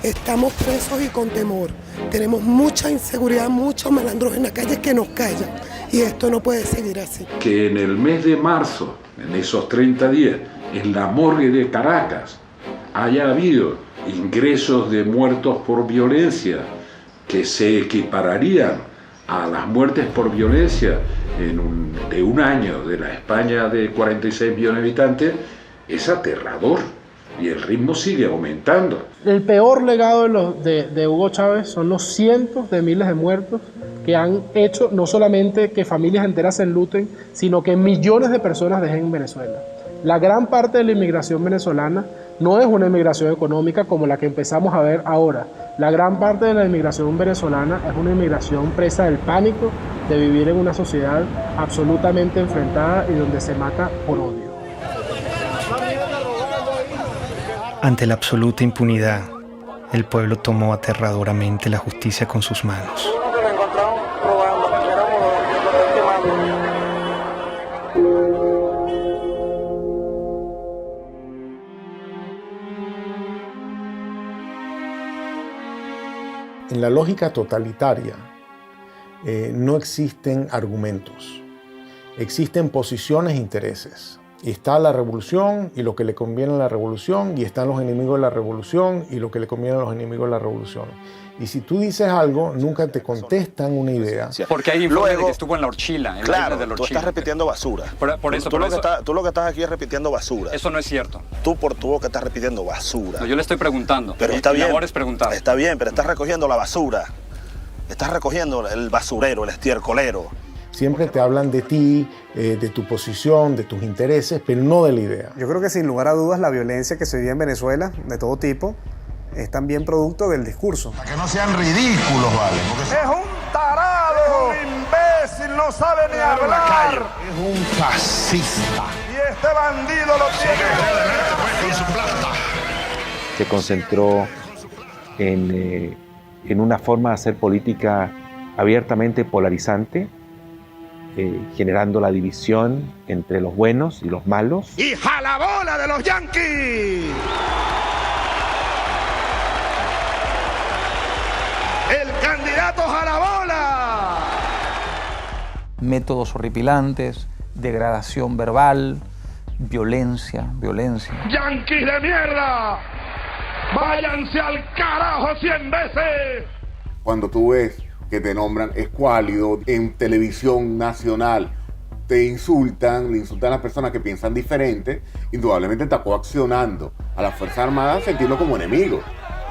Estamos presos y con temor. Tenemos mucha inseguridad, muchos malandros en la calle que nos callan. Y esto no puede seguir así. Que en el mes de marzo, en esos 30 días, en la morgue de Caracas, haya habido ingresos de muertos por violencia que se equipararían a las muertes por violencia de un año de la España de 46 millones de habitantes, es aterrador. Y el ritmo sigue aumentando. El peor legado de Hugo Chávez son los cientos de miles de muertos que han hecho no solamente que familias enteras se enluten, sino que millones de personas dejen en Venezuela. La gran parte de la inmigración venezolana no es una inmigración económica como la que empezamos a ver ahora. La gran parte de la inmigración venezolana es una inmigración presa del pánico de vivir en una sociedad absolutamente enfrentada y donde se mata por odio. Ante la absoluta impunidad, el pueblo tomó aterradoramente la justicia con sus manos. En la lógica totalitaria no existen argumentos, existen posiciones e intereses. Y está la revolución y lo que le conviene a la revolución, y están los enemigos de la revolución y lo que le conviene a los enemigos de la revolución. Y si tú dices algo, nunca te contestan una idea. Porque hay informes de que estuvo en la Orchila. Claro, de la tú estás repitiendo basura. Por eso. Tú lo que estás aquí es repitiendo basura. Eso no es cierto. Tú lo que estás repitiendo basura. No, yo le estoy preguntando. Pero está bien. Mi labor es preguntar. Está bien, pero estás recogiendo la basura. Estás recogiendo el basurero, el estiercolero. Siempre te hablan de ti, de tu posición, de tus intereses, pero no de la idea. Yo creo que sin lugar a dudas la violencia que se vive en Venezuela, de todo tipo, es también producto del discurso. Para que no sean ridículos, ¿vale? Es un tarado, es un imbécil, no sabe ni hablar. Es un fascista. Y este bandido lo tiene con su plata. Se concentró en una forma de hacer política abiertamente polarizante, generando la división entre los buenos y los malos. ¡Y jalabola de los yanquis! ¡El candidato jalabola! Métodos horripilantes, degradación verbal, violencia. ¡Yanquis de mierda! ¡Váyanse al carajo 100 veces! Cuando tú ves que te nombran escuálido en televisión nacional, le insultan a las personas que piensan diferente, indudablemente está coaccionando a las Fuerzas Armadas a sentirlo como enemigo.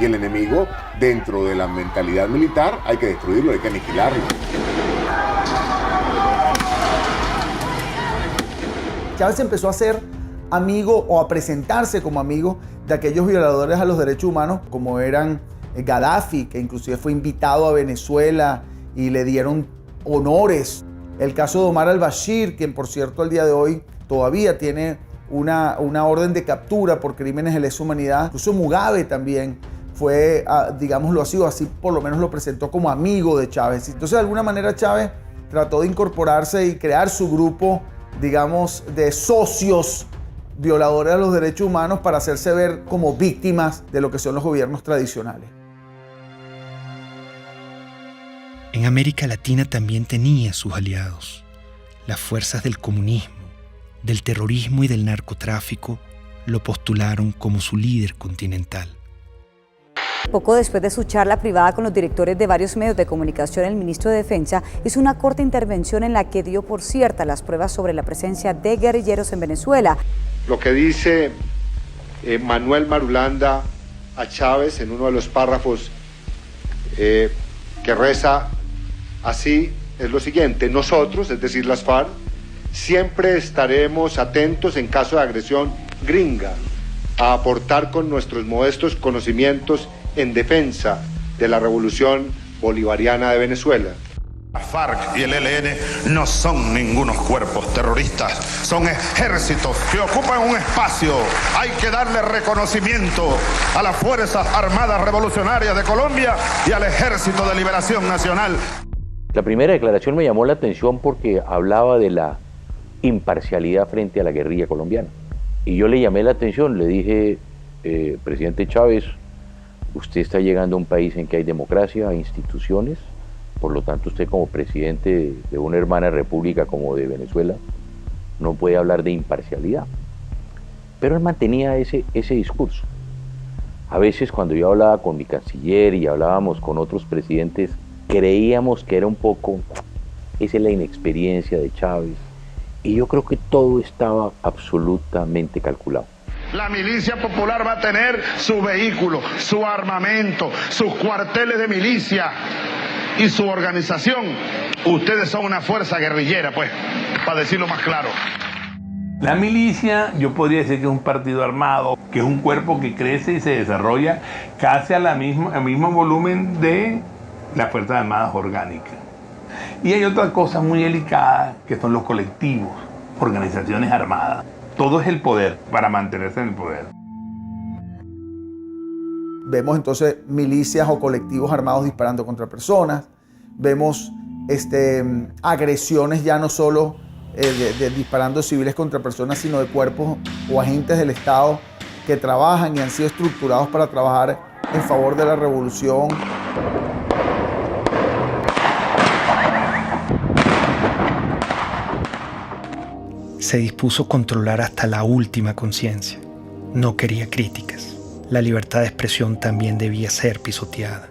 Y el enemigo, dentro de la mentalidad militar, hay que destruirlo, hay que aniquilarlo. Chávez empezó a ser amigo o a presentarse como amigo de aquellos violadores a los derechos humanos, como eran Gaddafi, que inclusive fue invitado a Venezuela y le dieron honores. El caso de Omar al-Bashir, quien por cierto al día de hoy todavía tiene una orden de captura por crímenes de lesa humanidad. Incluso Mugabe también fue, digámoslo así por lo menos lo presentó como amigo de Chávez. Entonces de alguna manera Chávez trató de incorporarse y crear su grupo, digamos, de socios violadores de los derechos humanos para hacerse ver como víctimas de lo que son los gobiernos tradicionales. En América Latina también tenía sus aliados. Las fuerzas del comunismo, del terrorismo y del narcotráfico lo postularon como su líder continental. Poco después de su charla privada con los directores de varios medios de comunicación, el ministro de Defensa hizo una corta intervención en la que dio por cierta las pruebas sobre la presencia de guerrilleros en Venezuela. Lo que dice Manuel Marulanda a Chávez en uno de los párrafos que reza así es lo siguiente: nosotros, es decir las FARC, siempre estaremos atentos en caso de agresión gringa a aportar con nuestros modestos conocimientos en defensa de la revolución bolivariana de Venezuela. La FARC y el ELN no son ningunos cuerpos terroristas, son ejércitos que ocupan un espacio. Hay que darle reconocimiento a las Fuerzas Armadas Revolucionarias de Colombia y al Ejército de Liberación Nacional. La primera declaración me llamó la atención porque hablaba de la imparcialidad frente a la guerrilla colombiana. Y yo le llamé la atención, le dije, presidente Chávez, usted está llegando a un país en que hay democracia, hay instituciones. Por lo tanto, usted como presidente de una hermana república como de Venezuela no puede hablar de imparcialidad. Pero él mantenía ese discurso. A veces cuando yo hablaba con mi canciller y hablábamos con otros presidentes, creíamos que era un poco, esa es la inexperiencia de Chávez. Y yo creo que todo estaba absolutamente calculado. La milicia popular va a tener su vehículo, su armamento, sus cuarteles de milicia y su organización. Ustedes son una fuerza guerrillera, pues, para decirlo más claro. La milicia, yo podría decir que es un partido armado, que es un cuerpo que crece y se desarrolla casi al mismo volumen de las Fuerzas Armadas orgánicas. Y hay otra cosa muy delicada, que son los colectivos, organizaciones armadas. Todo es el poder, para mantenerse en el poder. Vemos entonces milicias o colectivos armados disparando contra personas. Vemos agresiones ya no solo de disparando civiles contra personas, sino de cuerpos o agentes del Estado que trabajan y han sido estructurados para trabajar en favor de la revolución. Se dispuso a controlar hasta la última conciencia. No quería críticas. La libertad de expresión también debía ser pisoteada.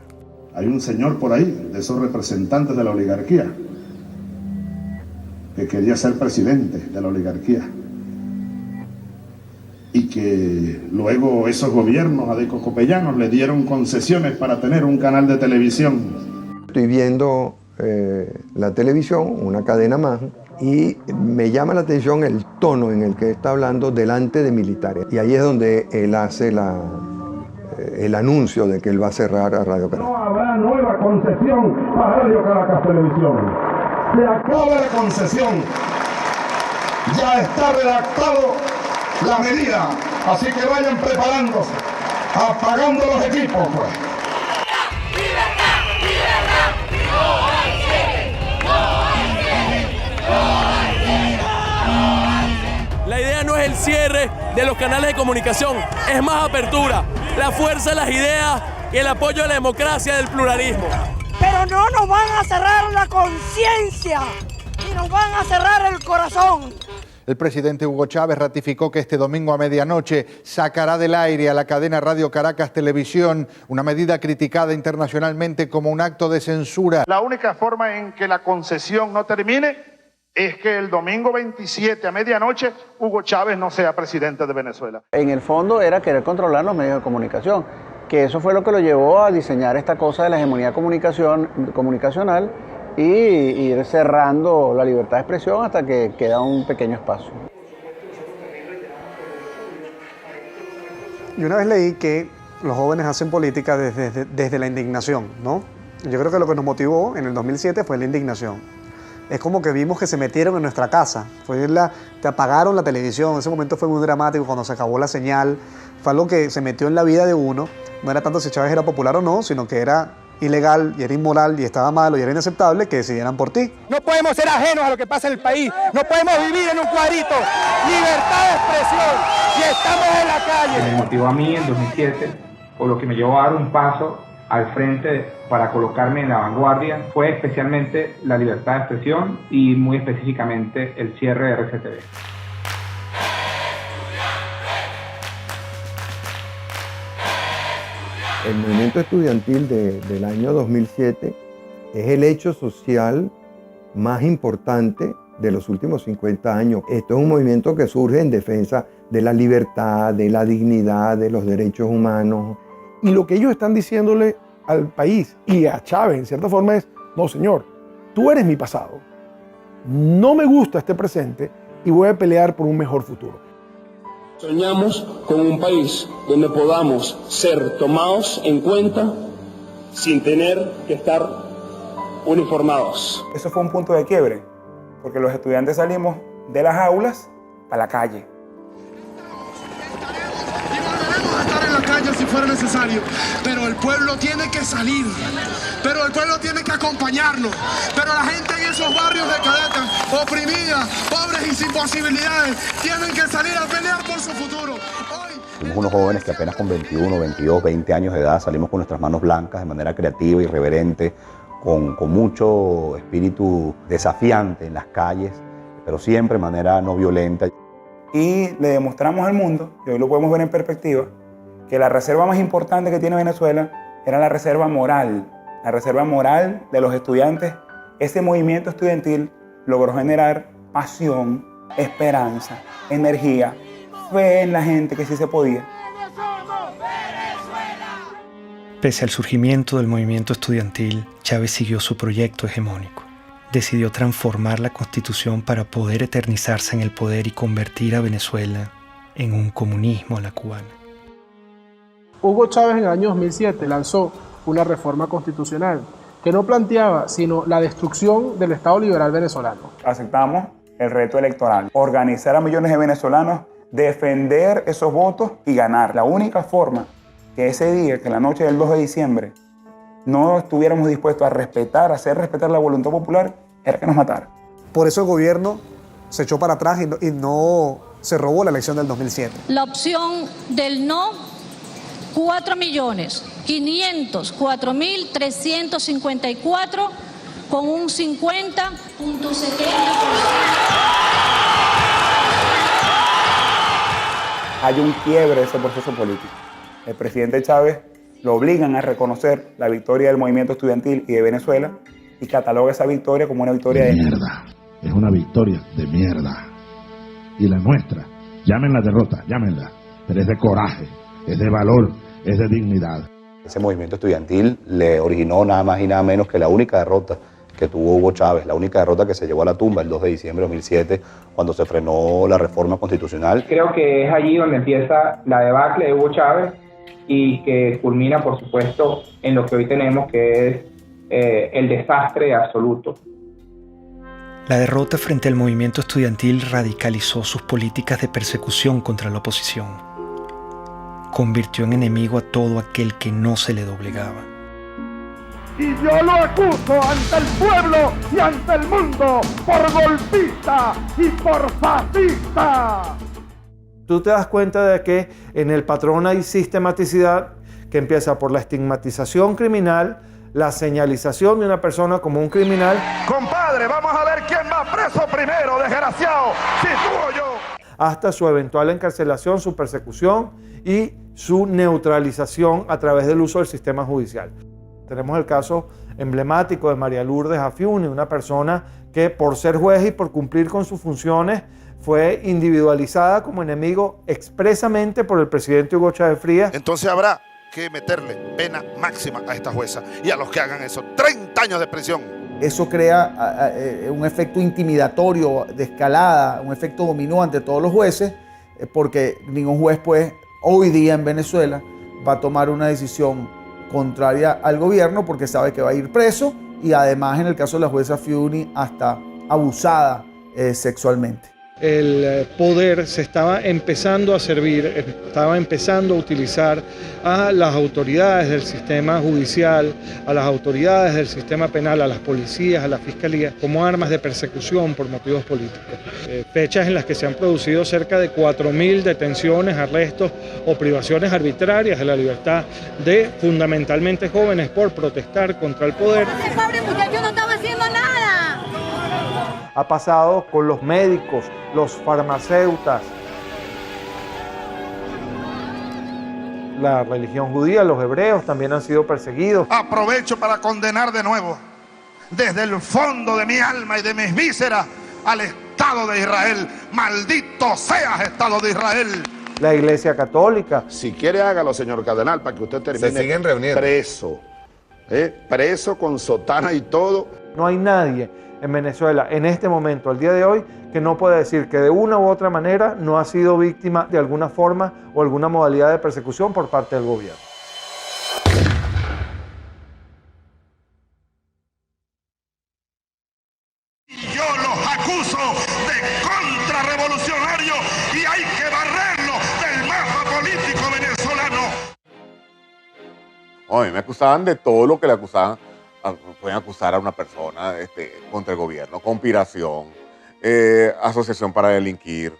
Hay un señor por ahí, de esos representantes de la oligarquía, que quería ser presidente de la oligarquía. Y que luego esos gobiernos adecocopellanos le dieron concesiones para tener un canal de televisión. Estoy viendo la televisión, una cadena más, y me llama la atención el tono en el que está hablando delante de militares. Y ahí es donde él hace el anuncio de que él va a cerrar a Radio Caracas. No habrá nueva concesión para Radio Caracas Televisión. Se acaba la concesión. Ya está redactado la medida. Así que vayan preparándose, apagando los equipos, pues. La idea no es el cierre de los canales de comunicación, es más apertura, la fuerza de las ideas y el apoyo a la democracia del pluralismo. Pero no nos van a cerrar la conciencia y nos van a cerrar el corazón. El presidente Hugo Chávez ratificó que este domingo a medianoche sacará del aire a la cadena Radio Caracas Televisión, una medida criticada internacionalmente como un acto de censura. La única forma en que la concesión no termine es que el domingo 27 a medianoche Hugo Chávez no sea presidente de Venezuela. En el fondo era querer controlar los medios de comunicación, que eso fue lo que lo llevó a diseñar esta cosa de la hegemonía comunicacional y ir cerrando la libertad de expresión hasta que queda un pequeño espacio. Yo una vez leí que los jóvenes hacen política desde la indignación, ¿no? Yo creo que lo que nos motivó en el 2007 fue la indignación. Es como que vimos que se metieron en nuestra casa, te apagaron la televisión, ese momento fue muy dramático cuando se acabó la señal, fue algo que se metió en la vida de uno, no era tanto si Chávez era popular o no, sino que era ilegal y era inmoral y estaba malo y era inaceptable que decidieran por ti. No podemos ser ajenos a lo que pasa en el país, no podemos vivir en un cuadrito, libertad de expresión y estamos en la calle. Me motivó a mí en 2007, o lo que me llevó a dar un paso al frente para colocarme en la vanguardia, fue especialmente la libertad de expresión y muy específicamente el cierre de RCTV. El movimiento estudiantil del año 2007 es el hecho social más importante de los últimos 50 años. Esto es un movimiento que surge en defensa de la libertad, de la dignidad, de los derechos humanos. Y lo que ellos están diciéndole al país y a Chávez, en cierta forma, es: no, señor, tú eres mi pasado. No me gusta este presente y voy a pelear por un mejor futuro. Soñamos con un país donde podamos ser tomados en cuenta sin tener que estar uniformados. Eso fue un punto de quiebre, porque los estudiantes salimos de las aulas a la calle. Estar en la calle si fuera necesario, pero el pueblo tiene que salir, pero el pueblo tiene que acompañarnos, pero la gente en esos barrios de Caracas, oprimida, pobres y sin posibilidades, tienen que salir a pelear por su futuro. Somos unos jóvenes que apenas con 21, 22, 20 años de edad salimos con nuestras manos blancas de manera creativa, irreverente, con mucho espíritu desafiante en las calles, pero siempre de manera no violenta. Y le demostramos al mundo, y hoy lo podemos ver en perspectiva, que la reserva más importante que tiene Venezuela era la reserva moral de los estudiantes. Ese movimiento estudiantil logró generar pasión, esperanza, energía, fe en la gente que sí se podía. Pese al surgimiento del movimiento estudiantil, Chávez siguió su proyecto hegemónico. Decidió transformar la Constitución para poder eternizarse en el poder y convertir a Venezuela en un comunismo a la cubana. Hugo Chávez en el año 2007 lanzó una reforma constitucional que no planteaba sino la destrucción del Estado liberal venezolano. Aceptamos el reto electoral, organizar a millones de venezolanos, defender esos votos y ganar. La única forma que ese día, que la noche del 2 de diciembre, no estuviéramos dispuestos a respetar, a hacer respetar la voluntad popular, era que nos mataran. Por eso el gobierno se echó para atrás y no se robó la elección del 2007. La opción del no, 4.504.354 con un 50.70%. Hay un quiebre de ese proceso político. El presidente Chávez lo obligan a reconocer la victoria del movimiento estudiantil y de Venezuela y cataloga esa victoria como una victoria de mierda. Es una victoria de mierda. Y la nuestra, llámenla derrota, llámenla, pero es de coraje, es de valor, es de dignidad. Ese movimiento estudiantil le originó nada más y nada menos que la única derrota que tuvo Hugo Chávez, la única derrota que se llevó a la tumba el 2 de diciembre de 2007, cuando se frenó la reforma constitucional. Creo que es allí donde empieza la debacle de Hugo Chávez y que culmina, por supuesto, en lo que hoy tenemos, que es el desastre absoluto. La derrota frente al movimiento estudiantil radicalizó sus políticas de persecución contra la oposición. Convirtió en enemigo a todo aquel que no se le doblegaba. Y yo lo acuso ante el pueblo y ante el mundo por golpista y por fascista. Tú te das cuenta de que en el patrón hay sistematicidad que empieza por la estigmatización criminal, la señalización de una persona como un criminal. Compadre, vamos a ver quién va preso primero, desgraciado, si tú o yo. Hasta su eventual encarcelación, su persecución y su neutralización a través del uso del sistema judicial. Tenemos el caso emblemático de María Lourdes Afiuni, una persona que por ser juez y por cumplir con sus funciones fue individualizada como enemigo expresamente por el presidente Hugo Chávez Frías. Entonces habrá que meterle pena máxima a esta jueza y a los que hagan eso, 30 años de prisión. Eso crea un efecto intimidatorio de escalada, un efecto dominó ante todos los jueces, porque ningún juez pues hoy día en Venezuela va a tomar una decisión contraria al gobierno porque sabe que va a ir preso y además en el caso de la jueza Afiuni hasta abusada sexualmente. El poder se estaba empezando a servir, estaba empezando a utilizar a las autoridades del sistema judicial, a las autoridades del sistema penal, a las policías, a la fiscalía, como armas de persecución por motivos políticos. Fechas en las que se han producido cerca de 4.000 detenciones, arrestos o privaciones arbitrarias de la libertad de fundamentalmente jóvenes por protestar contra el poder. Ese pobre muchacho no estaba haciendo nada. Ha pasado con los médicos, los farmacéutas, la religión judía, los hebreos también han sido perseguidos. Aprovecho para condenar de nuevo, desde el fondo de mi alma y de mis vísceras, al Estado de Israel. Maldito seas, Estado de Israel. La Iglesia Católica. Si quiere, hágalo, señor cardenal, para que usted termine. Se siguen reuniendo. Preso. Preso con sotana y todo. No hay nadie en Venezuela en este momento, al día de hoy, que no puede decir que de una u otra manera no ha sido víctima de alguna forma o alguna modalidad de persecución por parte del gobierno. discurso de contrarrevolucionario y hay que barrerlo del mapa político venezolano. A mí me acusaban de todo lo que le acusaban. Pueden acusar a una persona contra el gobierno, conspiración, asociación para delinquir,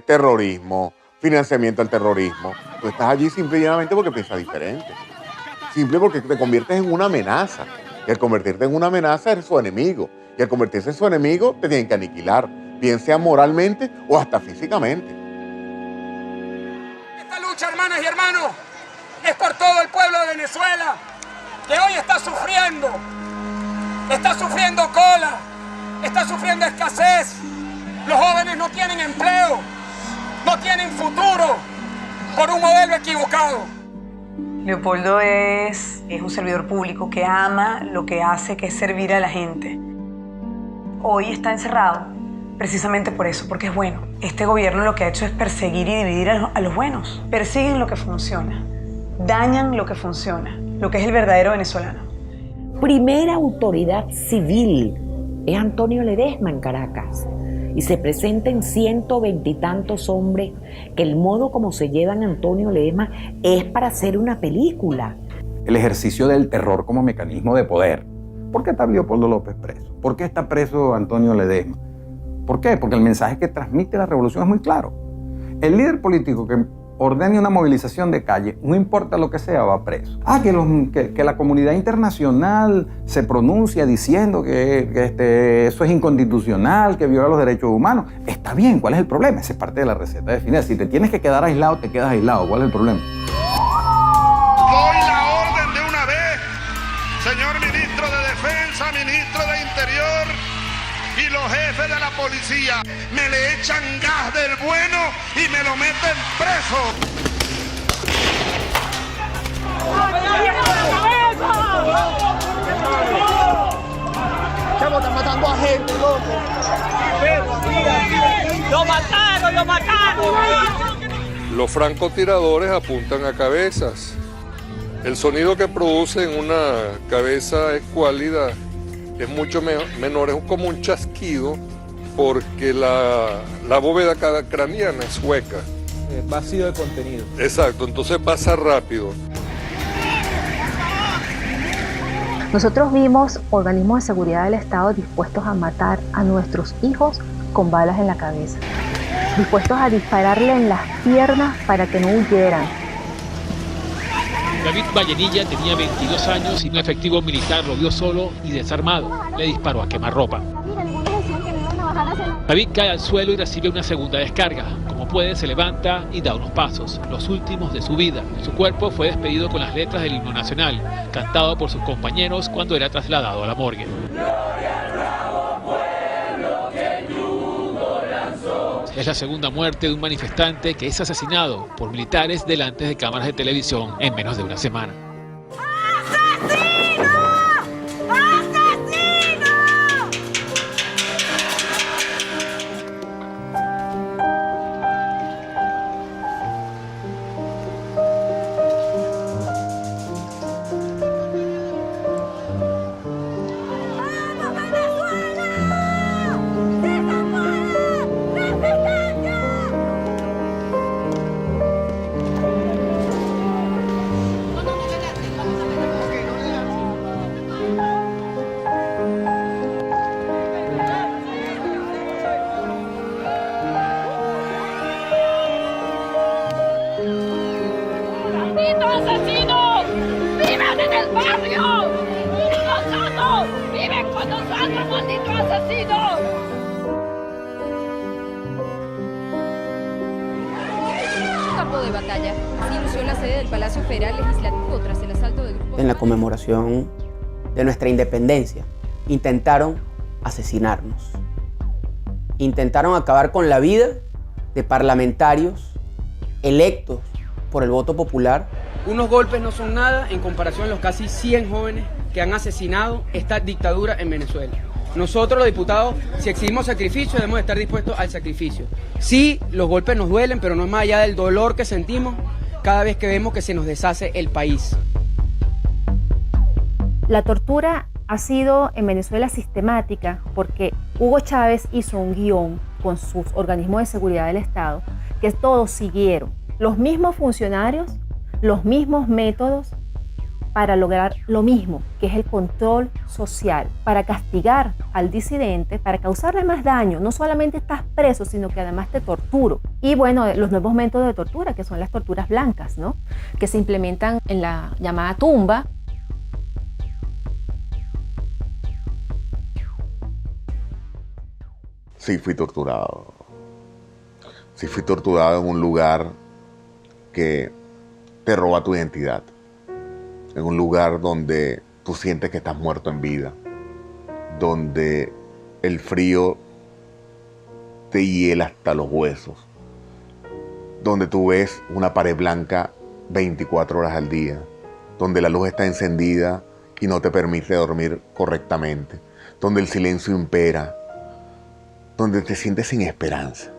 terrorismo, financiamiento al terrorismo. Tú estás allí simple y llanamente porque piensas diferente. Simple porque te conviertes en una amenaza. Y al convertirte en una amenaza eres su enemigo. Y al convertirse en su enemigo te tienen que aniquilar, bien sea moralmente o hasta físicamente. Esta lucha, hermanas y hermanos, es por todo el pueblo de Venezuela, que hoy está sufriendo cola, está sufriendo escasez. Los jóvenes no tienen empleo, no tienen futuro por un modelo equivocado. Leopoldo es un servidor público que ama lo que hace, que es servir a la gente. Hoy está encerrado precisamente por eso, porque es bueno. Este gobierno lo que ha hecho es perseguir y dividir a los buenos. Persiguen lo que funciona, dañan lo que funciona, lo que es el verdadero venezolano. Primera autoridad civil es Antonio Ledesma en Caracas. Y se presenten 120 y tantos hombres que el modo como se llevan a Antonio Ledesma es para hacer una película. El ejercicio del terror como mecanismo de poder. ¿Por qué está Leopoldo López preso? ¿Por qué está preso Antonio Ledesma? ¿Por qué? Porque el mensaje que transmite la revolución es muy claro. El líder político que ordene una movilización de calle, no importa lo que sea, va preso. Que la comunidad internacional se pronuncia diciendo que eso es inconstitucional, que viola los derechos humanos. Está bien, ¿cuál es el problema? Esa es parte de la receta definida. Si te tienes que quedar aislado, te quedas aislado. ¿Cuál es el problema? Doy la orden de una vez, señor ministro de Defensa, ministro de Interior y los jefes de la policía. Me le echan gas del bueno y me lo meten preso. Chavo, están matando a gente, loco. ¡Lo mataron, lo mataron! Los francotiradores apuntan a cabezas. El sonido que producen una cabeza escuálida es mucho menor, es como un chasquido, porque la bóveda craneana es hueca. Vacío de contenido. Exacto, entonces pasa rápido. Nosotros vimos organismos de seguridad del Estado dispuestos a matar a nuestros hijos con balas en la cabeza, dispuestos a dispararle en las piernas para que no huyeran. David Vallenilla tenía 22 años y un efectivo militar lo vio solo y desarmado. Le disparó a quemarropa. David cae al suelo y recibe una segunda descarga. Como puede, se levanta y da unos pasos, los últimos de su vida. Su cuerpo fue despedido con las letras del himno nacional, cantado por sus compañeros cuando era trasladado a la morgue. Es la segunda muerte de un manifestante que es asesinado por militares delante de cámaras de televisión en menos de una semana. En la conmemoración de nuestra independencia, intentaron asesinarnos. Intentaron acabar con la vida de parlamentarios electos por el voto popular. Unos golpes no son nada en comparación a los casi 100 jóvenes que han asesinado esta dictadura en Venezuela. Nosotros los diputados, si exigimos sacrificio, debemos estar dispuestos al sacrificio. Sí, los golpes nos duelen, pero no es más allá del dolor que sentimos cada vez que vemos que se nos deshace el país. La tortura ha sido en Venezuela sistemática porque Hugo Chávez hizo un guión con sus organismos de seguridad del Estado que todos siguieron los mismos funcionarios, los mismos métodos para lograr lo mismo, que es el control social, para castigar al disidente, para causarle más daño. No solamente estás preso, sino que además te torturo. Y bueno, los nuevos métodos de tortura, que son las torturas blancas, ¿no? Que se implementan en la llamada tumba. Sí, fui torturado. Sí, fui torturado en un lugar que te roba tu identidad. En un lugar donde tú sientes que estás muerto en vida. Donde el frío te hiela hasta los huesos. Donde tú ves una pared blanca 24 horas al día. Donde la luz está encendida y no te permite dormir correctamente. Donde el silencio impera. Donde te sientes sin esperanza.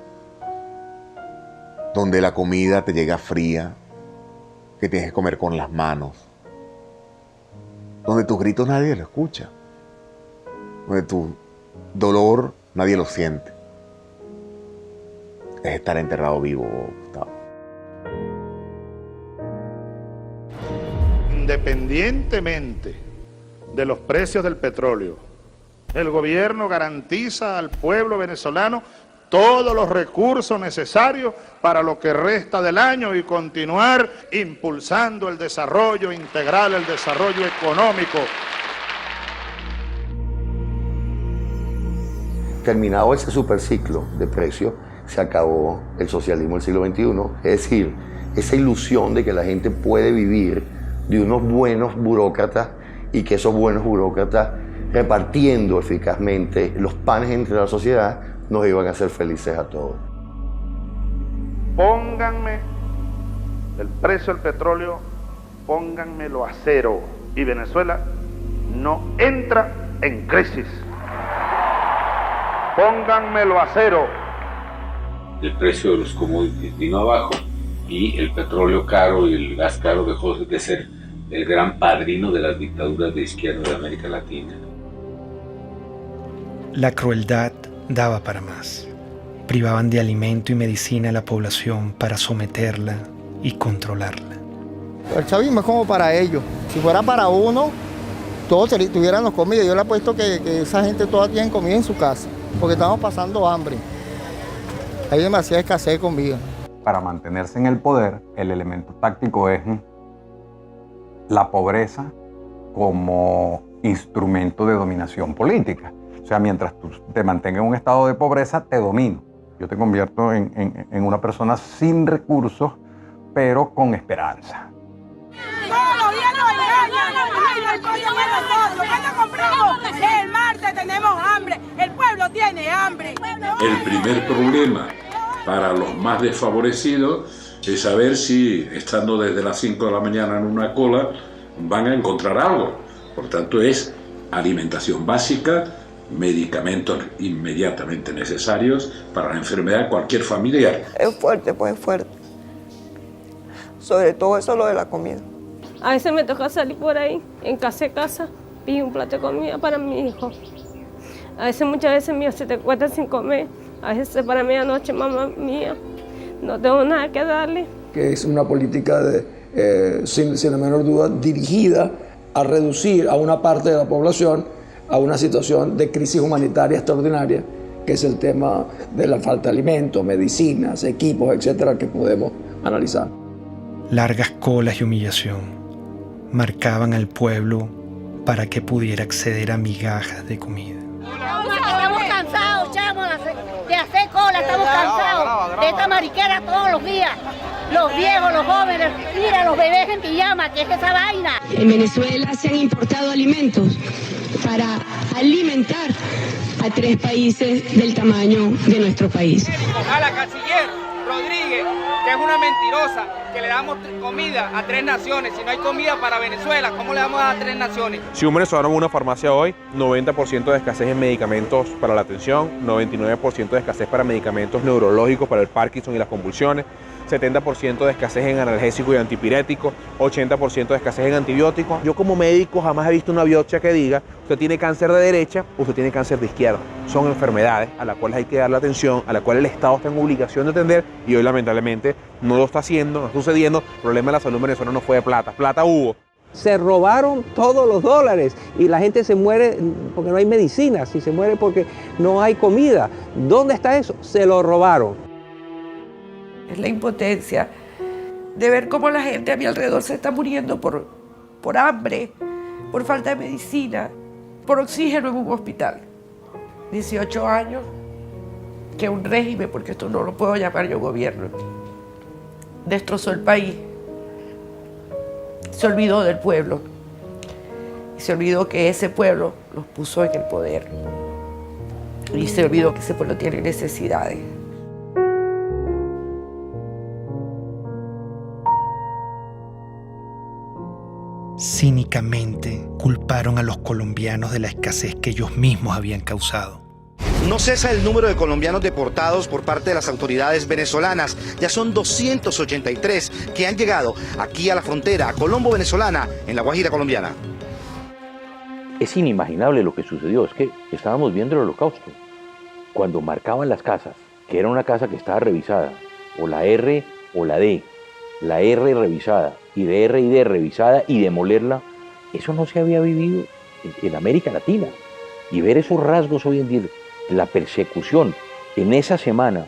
Donde la comida te llega fría, que tienes que comer con las manos. Donde tus gritos nadie lo escucha. Donde tu dolor nadie lo siente. Es estar enterrado vivo, Gustavo. Independientemente de los precios del petróleo, el gobierno garantiza al pueblo venezolano todos los recursos necesarios para lo que resta del año y continuar impulsando el desarrollo integral, el desarrollo económico. Terminado ese superciclo de precios, se acabó el socialismo del siglo XXI. Es decir, esa ilusión de que la gente puede vivir de unos buenos burócratas y que esos buenos burócratas, repartiendo eficazmente los panes entre la sociedad, nos iban a hacer felices a todos. Pónganme el precio del petróleo, pónganmelo a cero y Venezuela no entra en crisis. Pónganmelo a cero. El precio de los commodities vino abajo y el petróleo caro y el gas caro dejó de ser el gran padrino de las dictaduras de izquierda de América Latina. La crueldad daba para más. Privaban de alimento y medicina a la población para someterla y controlarla. El chavismo es como para ellos. Si fuera para uno, todos tuviéramos comida. Yo le apuesto que esa gente toda tiene comida en su casa, porque estamos pasando hambre. Hay demasiada escasez de comida. Para mantenerse en el poder, el elemento táctico es la pobreza como instrumento de dominación política. O sea, mientras tú te mantengas en un estado de pobreza, te domino. Yo te convierto en una persona sin recursos, pero con esperanza. Todos los días nos engañan. El pollo para nosotros. ¿Cuándo compramos? El martes tenemos hambre. El pueblo tiene hambre. El primer problema para los más desfavorecidos es saber si, estando desde las 5 de la mañana en una cola, van a encontrar algo. Por tanto, es alimentación básica, medicamentos inmediatamente necesarios para la enfermedad de cualquier familiar. Es fuerte, pues es fuerte. Sobre todo eso lo de la comida. A veces me toca salir por ahí, en casa, pido un plato de comida para mi hijo. A veces, muchas veces mío se te encuentra sin comer. A veces para medianoche, mamá mía, no tengo nada que darle. Que es una política, sin la menor duda, dirigida a reducir a una parte de la población a una situación de crisis humanitaria extraordinaria, que es el tema de la falta de alimentos, medicinas, equipos, etcétera, que podemos analizar. Largas colas y humillación marcaban al pueblo para que pudiera acceder a migajas de comida. Estamos cansados, chamo, de hacer cola, estamos cansados de esta mariquera todos los días. Los viejos, los jóvenes, mira, los bebés en pijama, ¿qué es esa vaina? En Venezuela se han importado alimentos para alimentar a 3 países del tamaño de nuestro país. A la canciller Rodríguez, que es una mentirosa, que le damos comida a 3 naciones. Si no hay comida para Venezuela, ¿cómo le damos a 3 naciones? Si un venezolano va a una farmacia hoy, 90% de escasez en medicamentos para la atención, 99% de escasez para medicamentos neurológicos para el Parkinson y las convulsiones, 70% de escasez en analgésicos y antipiréticos, 80% de escasez en antibióticos. Yo como médico jamás he visto una biopsia que diga usted tiene cáncer de derecha o usted tiene cáncer de izquierda. Son enfermedades a las cuales hay que darle atención, a las cuales el Estado está en obligación de atender y hoy lamentablemente no lo está haciendo, no está sucediendo. El problema de la salud en Venezuela no fue de plata, plata hubo. Se robaron todos los dólares y la gente se muere porque no hay medicinas y se muere porque no hay comida. ¿Dónde está eso? Se lo robaron. Es la impotencia de ver cómo la gente a mi alrededor se está muriendo por hambre, por falta de medicina, por oxígeno en un hospital. 18 años que un régimen, porque esto no lo puedo llamar yo gobierno, destrozó el país. Se olvidó del pueblo y se olvidó que ese pueblo los puso en el poder y se olvidó que ese pueblo tiene necesidades. Cínicamente culparon a los colombianos de la escasez que ellos mismos habían causado. No cesa el número de colombianos deportados por parte de las autoridades venezolanas. Ya son 283 que han llegado aquí a la frontera colombo-venezolana en La Guajira colombiana. Es inimaginable lo que sucedió, es que estábamos viendo el holocausto. Cuando marcaban las casas, que era una casa que estaba revisada, o la R o la D, la R revisada y D revisada y demolerla, eso no se había vivido en América Latina. Y ver esos rasgos hoy en día, la persecución en esa semana,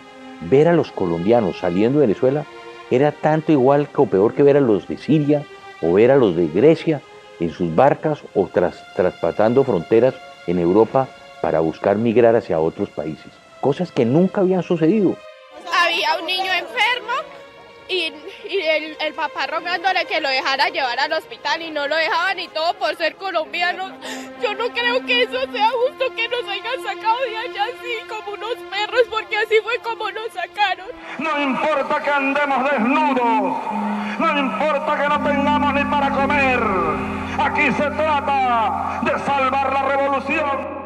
ver a los colombianos saliendo de Venezuela, era tanto igual o peor que ver a los de Siria o ver a los de Grecia en sus barcas o traspasando fronteras en Europa para buscar migrar hacia otros países. Cosas que nunca habían sucedido. Había un niño enfermo y el papá rogándole que lo dejara llevar al hospital y no lo dejaban y todo por ser colombianos. Yo no creo que eso sea justo que nos hayan sacado de allá así como unos perros, porque así fue como nos sacaron. No importa que andemos desnudos, no importa que no tengamos ni para comer. Aquí se trata de salvar la revolución.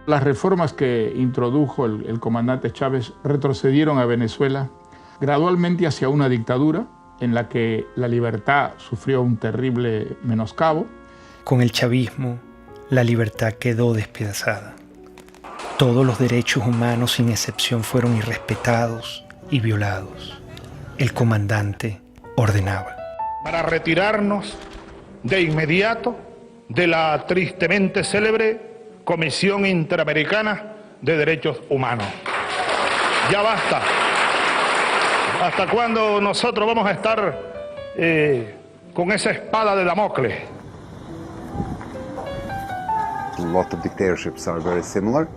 Las reformas que introdujo el comandante Chávez retrocedieron a Venezuela gradualmente hacia una dictadura en la que la libertad sufrió un terrible menoscabo. Con el chavismo, la libertad quedó despedazada. Todos los derechos humanos sin excepción fueron irrespetados y violados. El comandante ordenaba. Para retirarnos de inmediato de la tristemente célebre Comisión Interamericana de Derechos Humanos. Ya basta. ¿Hasta cuándo nosotros vamos a estar con esa espada de Damocles? A lot of dictatorships are very similar,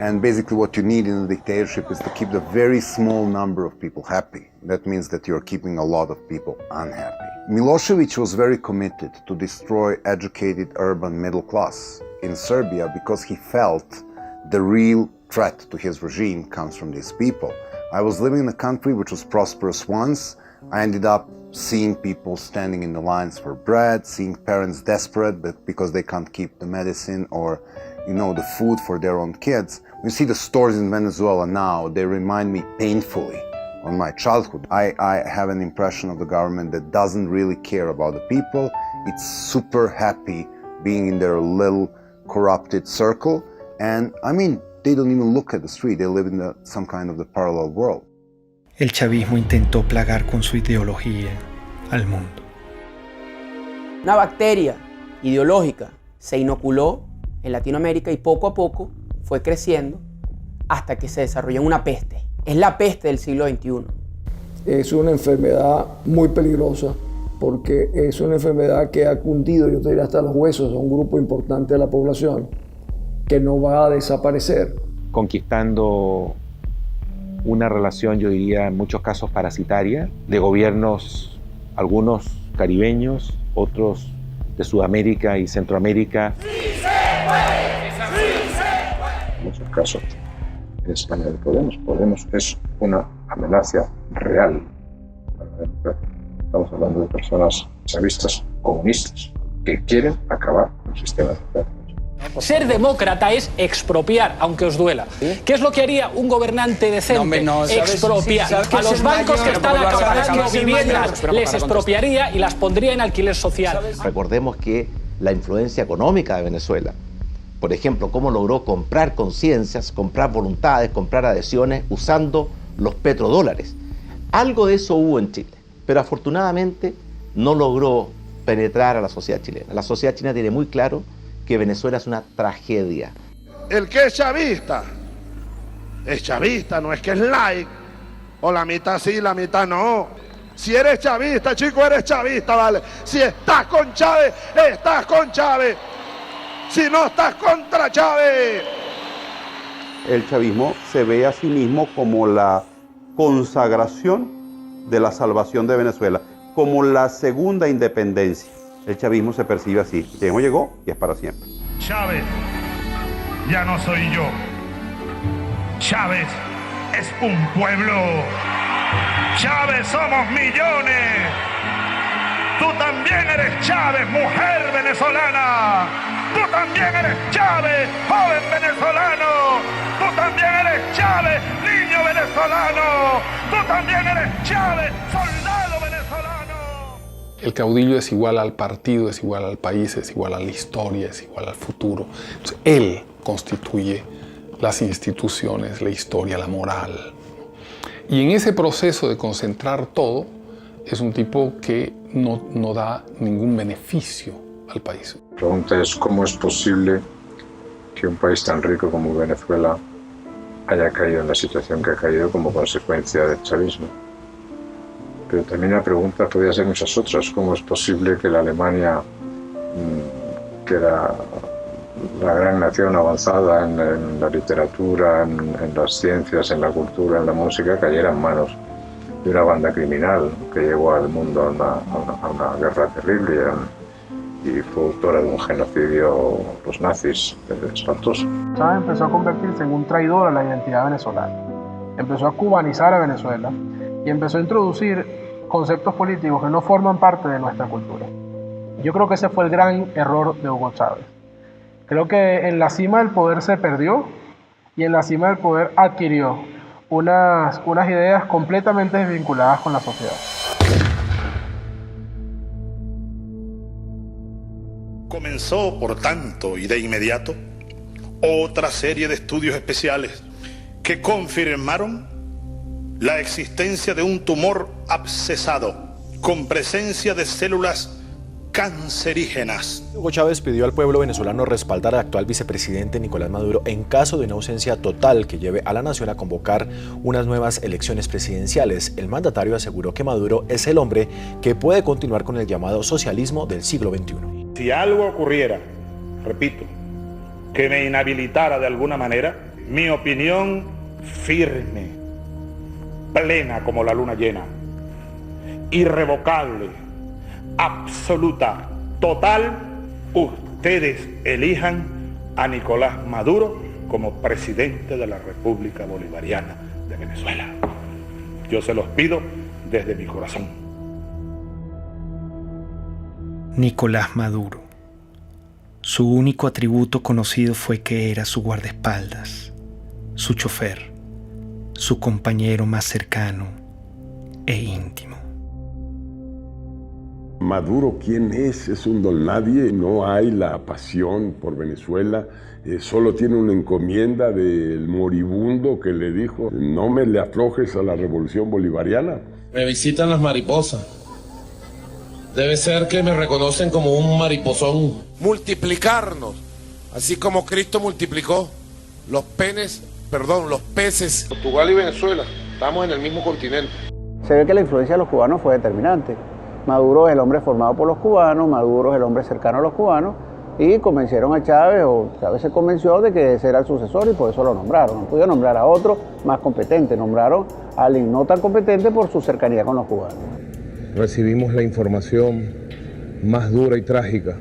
and basically what you need in a dictatorship is to keep the very small number of people happy. That means that you're keeping a lot of people unhappy. Milosevic was very committed to destroy educated urban middle class in Serbia because he felt the real threat to his regime comes from these people. I was living in a country which was prosperous once. I ended up seeing people standing in the lines for bread, seeing parents desperate because they can't keep the medicine or, the food for their own kids. When you see the stores in Venezuela now, they remind me painfully on my childhood. I have an impression of the government that doesn't really care about the people. It's super happy being in their little corrupted circle. And they don't even look at the street. They live in some kind of the parallel world. El chavismo intentó plagar con su ideología al mundo. Una bacteria ideológica se inoculó en Latinoamérica y poco a poco fue creciendo hasta que se desarrolló una peste. Es la peste del siglo XXI. Es una enfermedad muy peligrosa porque es una enfermedad que ha cundido, yo te diría, hasta los huesos a un grupo importante de la población que no va a desaparecer. Conquistando una relación, yo diría, en muchos casos parasitaria, de gobiernos, algunos caribeños, otros de Sudamérica y Centroamérica. ¡Sí se puede! ¡Sí se puede! En muchos casos es la de Podemos. Podemos es una amenaza real para la democracia. Estamos hablando de personas chavistas comunistas que quieren acabar con el sistema democrático. Ser demócrata es expropiar, aunque os duela. ¿Qué es lo que haría un gobernante decente? Expropiar. A los bancos que están acabando viviendas les expropiaría y las pondría en alquiler social. Recordemos que la influencia económica de Venezuela, por ejemplo, cómo logró comprar conciencias, comprar voluntades, comprar adhesiones usando los petrodólares. Algo de eso hubo en Chile, pero afortunadamente no logró penetrar a la sociedad chilena. La sociedad chilena tiene muy claro que Venezuela es una tragedia. El que es chavista, no es que es like, o la mitad sí, la mitad no. Si eres chavista, chico, eres chavista, ¿vale? Si estás con Chávez, estás con Chávez. Si no estás contra Chávez. El chavismo se ve a sí mismo como la consagración de la salvación de Venezuela, como la segunda independencia. El chavismo se percibe así. Llegó y es para siempre. Chávez ya no soy yo. Chávez es un pueblo. Chávez somos millones. Tú también eres Chávez, mujer venezolana. Tú también eres Chávez, joven venezolano. Tú también eres Chávez, niño venezolano. Tú también eres Chávez, soldado venezolano. El caudillo es igual al partido, es igual al país, es igual a la historia, es igual al futuro. Entonces, él constituye las instituciones, la historia, la moral. Y en ese proceso de concentrar todo, es un tipo que no da ningún beneficio al país. La pregunta es cómo es posible que un país tan rico como Venezuela haya caído en la situación que ha caído como consecuencia del chavismo. Pero también la pregunta podría ser muchas otras. ¿Cómo es posible que la Alemania, que era la gran nación avanzada en la literatura, en las ciencias, en la cultura, en la música, cayera en manos de una banda criminal que llevó al mundo a una guerra terrible y fue autora de un genocidio, los nazis, espantoso? Chávez empezó a convertirse en un traidor a la identidad venezolana. Empezó a cubanizar a Venezuela y empezó a introducir conceptos políticos que no forman parte de nuestra cultura. Yo creo que ese fue el gran error de Hugo Chávez. Creo que en la cima del poder se perdió y en la cima del poder adquirió unas ideas completamente desvinculadas con la sociedad. Comenzó, por tanto, y de inmediato, otra serie de estudios especiales que confirmaron la existencia de un tumor abscesado con presencia de células cancerígenas. Hugo Chávez pidió al pueblo venezolano respaldar al actual vicepresidente Nicolás Maduro en caso de una ausencia total que lleve a la nación a convocar unas nuevas elecciones presidenciales. El mandatario aseguró que Maduro es el hombre que puede continuar con el llamado socialismo del siglo XXI. Si algo ocurriera, repito, que me inhabilitara de alguna manera, mi opinión firme, plena como la luna llena, irrevocable, absoluta, total, ustedes elijan a Nicolás Maduro como presidente de la República Bolivariana de Venezuela. Yo se los pido desde mi corazón. Nicolás Maduro. Su único atributo conocido fue que era su guardaespaldas, su chofer, su compañero más cercano e íntimo. Maduro, ¿quién es? Es un don nadie, no hay la pasión por Venezuela, solo tiene una encomienda del moribundo que le dijo: no me le aflojes a la revolución bolivariana. Me visitan las mariposas. Debe ser que me reconocen como un mariposón. Multiplicarnos, así como Cristo multiplicó los peces. Portugal y Venezuela, estamos en el mismo continente. Se ve que la influencia de los cubanos fue determinante. Maduro es el hombre formado por los cubanos, Maduro es el hombre cercano a los cubanos, y convencieron a Chávez, o Chávez se convenció de que ese era el sucesor y por eso lo nombraron. No pudieron nombrar a otro más competente, nombraron a alguien no tan competente por su cercanía con los cubanos. Recibimos la información más dura y trágica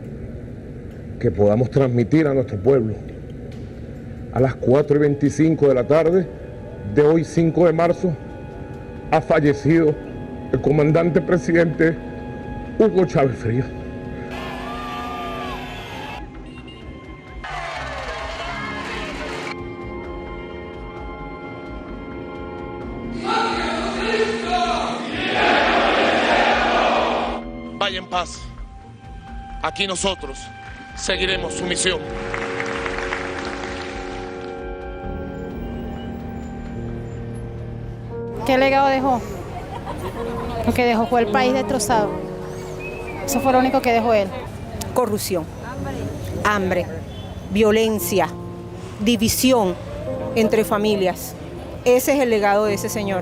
que podamos transmitir a nuestro pueblo. A las 4:25 de la tarde de hoy, 5 de marzo, ha fallecido el comandante presidente Hugo Chávez Frías. vaya en paz. Aquí nosotros seguiremos su misión. ¿Qué legado dejó? Lo que dejó fue el país destrozado. Eso fue lo único que dejó él. Corrupción, hambre, violencia, división entre familias. Ese es el legado de ese señor.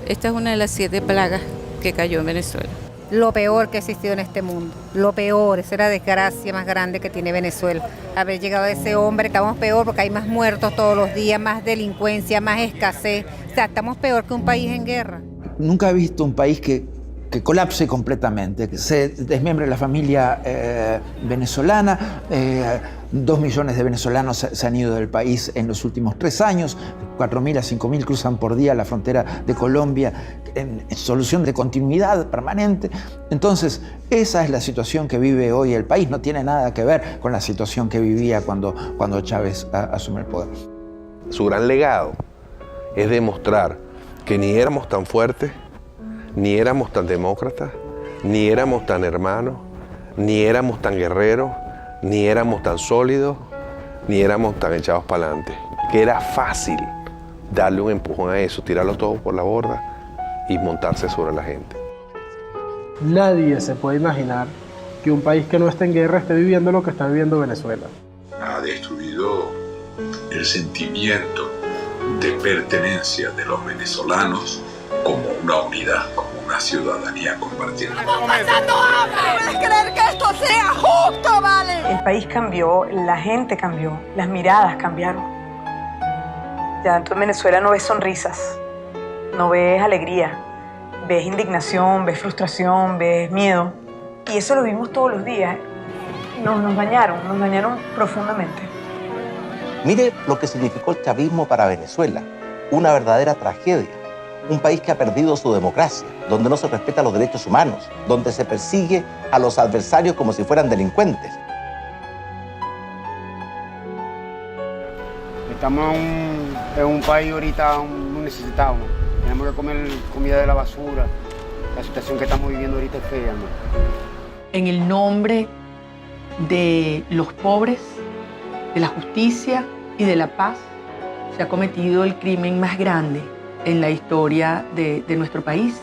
Esta es una de las 7 plagas que cayó en Venezuela. Lo peor que ha existido en este mundo. Lo peor, esa es la desgracia más grande que tiene Venezuela. Haber llegado a ese hombre, estamos peor porque hay más muertos todos los días, más delincuencia, más escasez. O sea, estamos peor que un país en guerra. Nunca he visto un país que colapse completamente, que se desmembre la familia venezolana. 2 millones de venezolanos se han ido del país en los últimos 3 años, 4.000 a 5.000 cruzan por día la frontera de Colombia en solución de continuidad permanente. Entonces, esa es la situación que vive hoy el país, no tiene nada que ver con la situación que vivía cuando Chávez asumió el poder. Su gran legado es demostrar que ni éramos tan fuertes, ni éramos tan demócratas, ni éramos tan hermanos, ni éramos tan guerreros, ni éramos tan sólidos, ni éramos tan echados para adelante. Que era fácil darle un empujón a eso, tirarlo todo por la borda y montarse sobre la gente. Nadie se puede imaginar que un país que no esté en guerra esté viviendo lo que está viviendo Venezuela. Ha destruido el sentimiento de pertenencia de los venezolanos como una unidad, como una ciudadanía compartida. ¡Estamos pasando hambre! ¿No puedes creer que esto sea justo, vale? El país cambió, la gente cambió, las miradas cambiaron. Ya tú en Venezuela no ves sonrisas, no ves alegría, ves indignación, ves frustración, ves miedo. Y eso lo vimos todos los días. Nos dañaron profundamente. Mire lo que significó el chavismo para Venezuela, una verdadera tragedia. Un país que ha perdido su democracia, donde no se respetan los derechos humanos, donde se persigue a los adversarios como si fueran delincuentes. Estamos en un país ahorita muy necesitado. Tenemos que comer comida de la basura. La situación que estamos viviendo ahorita es fea, ¿no? En el nombre de los pobres, de la justicia y de la paz, se ha cometido el crimen más grande en la historia de nuestro país.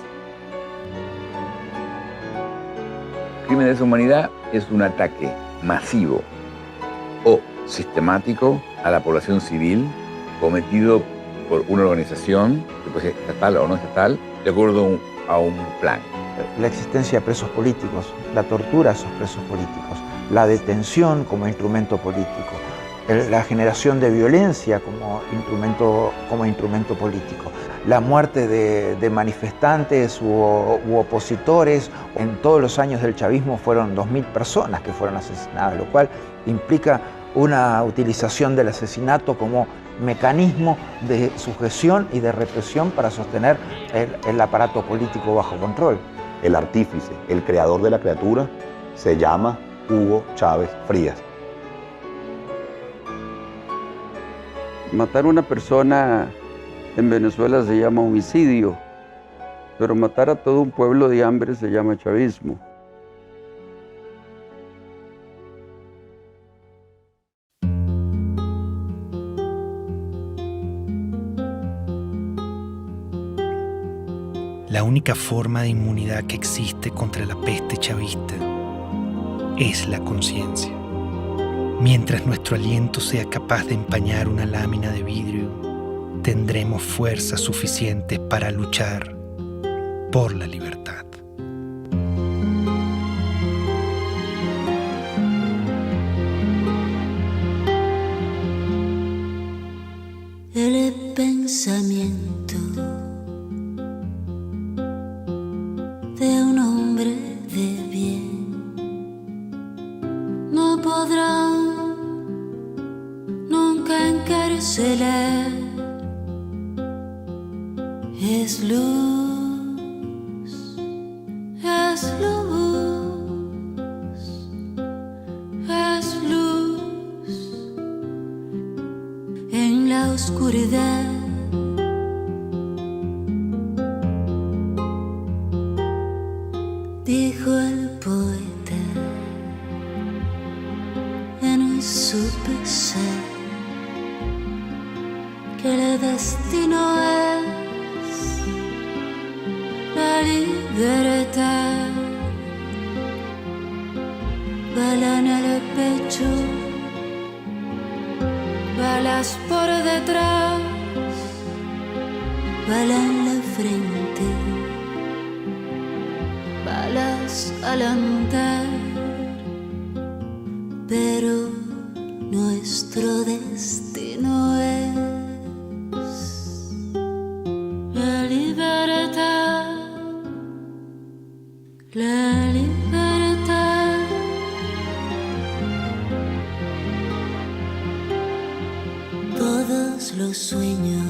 El crimen de lesa humanidad es un ataque masivo o sistemático a la población civil cometido por una organización, que puede ser estatal o no estatal, de acuerdo a un plan. La existencia de presos políticos, la tortura a esos presos políticos, la detención como instrumento político, la generación de violencia como instrumento político, la muerte de manifestantes u opositores. En todos los años del chavismo fueron 2.000 personas que fueron asesinadas, lo cual implica una utilización del asesinato como mecanismo de sujeción y de represión para sostener el aparato político bajo control. El artífice, el creador de la criatura, se llama Hugo Chávez Frías. Matar a una persona en Venezuela se llama homicidio, pero matar a todo un pueblo de hambre se llama chavismo. La única forma de inmunidad que existe contra la peste chavista es la conciencia. Mientras nuestro aliento sea capaz de empañar una lámina de vidrio, tendremos fuerzas suficientes para luchar por la libertad. El pensamiento de un hombre de bien no podrá nunca encarcelar. Es luz, es luz, es luz en la oscuridad. Dijo el poeta. supe ser que el destino es la libertad. Bala en el pecho, balas por detrás, bala en la frente, balas al andar, pero nuestro destino es la libertad, la libertad. Todos los sueños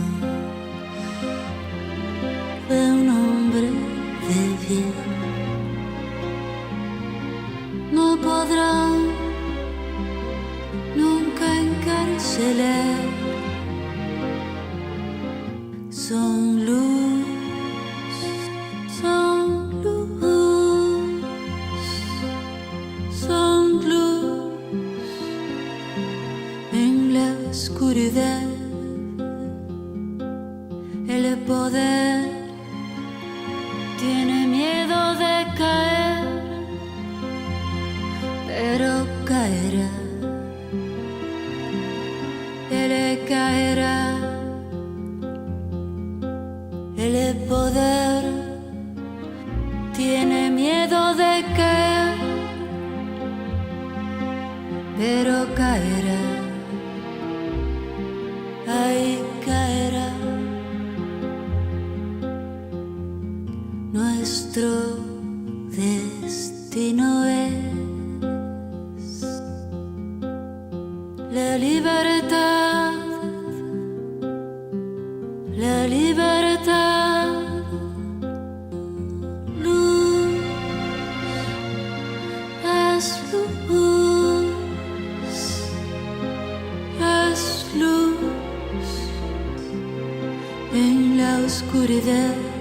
de un hombre de bien no podrán nunca encarcelar. Son luz, son luz, son luz en la oscuridad. El poder tiene miedo de caer, pero caerá. Él caerá. El poder tiene miedo de caer, pero caerá. Ahí caerá. Nuestro destino es la libertad, la libertad. Luz es luz, es luz en la oscuridad.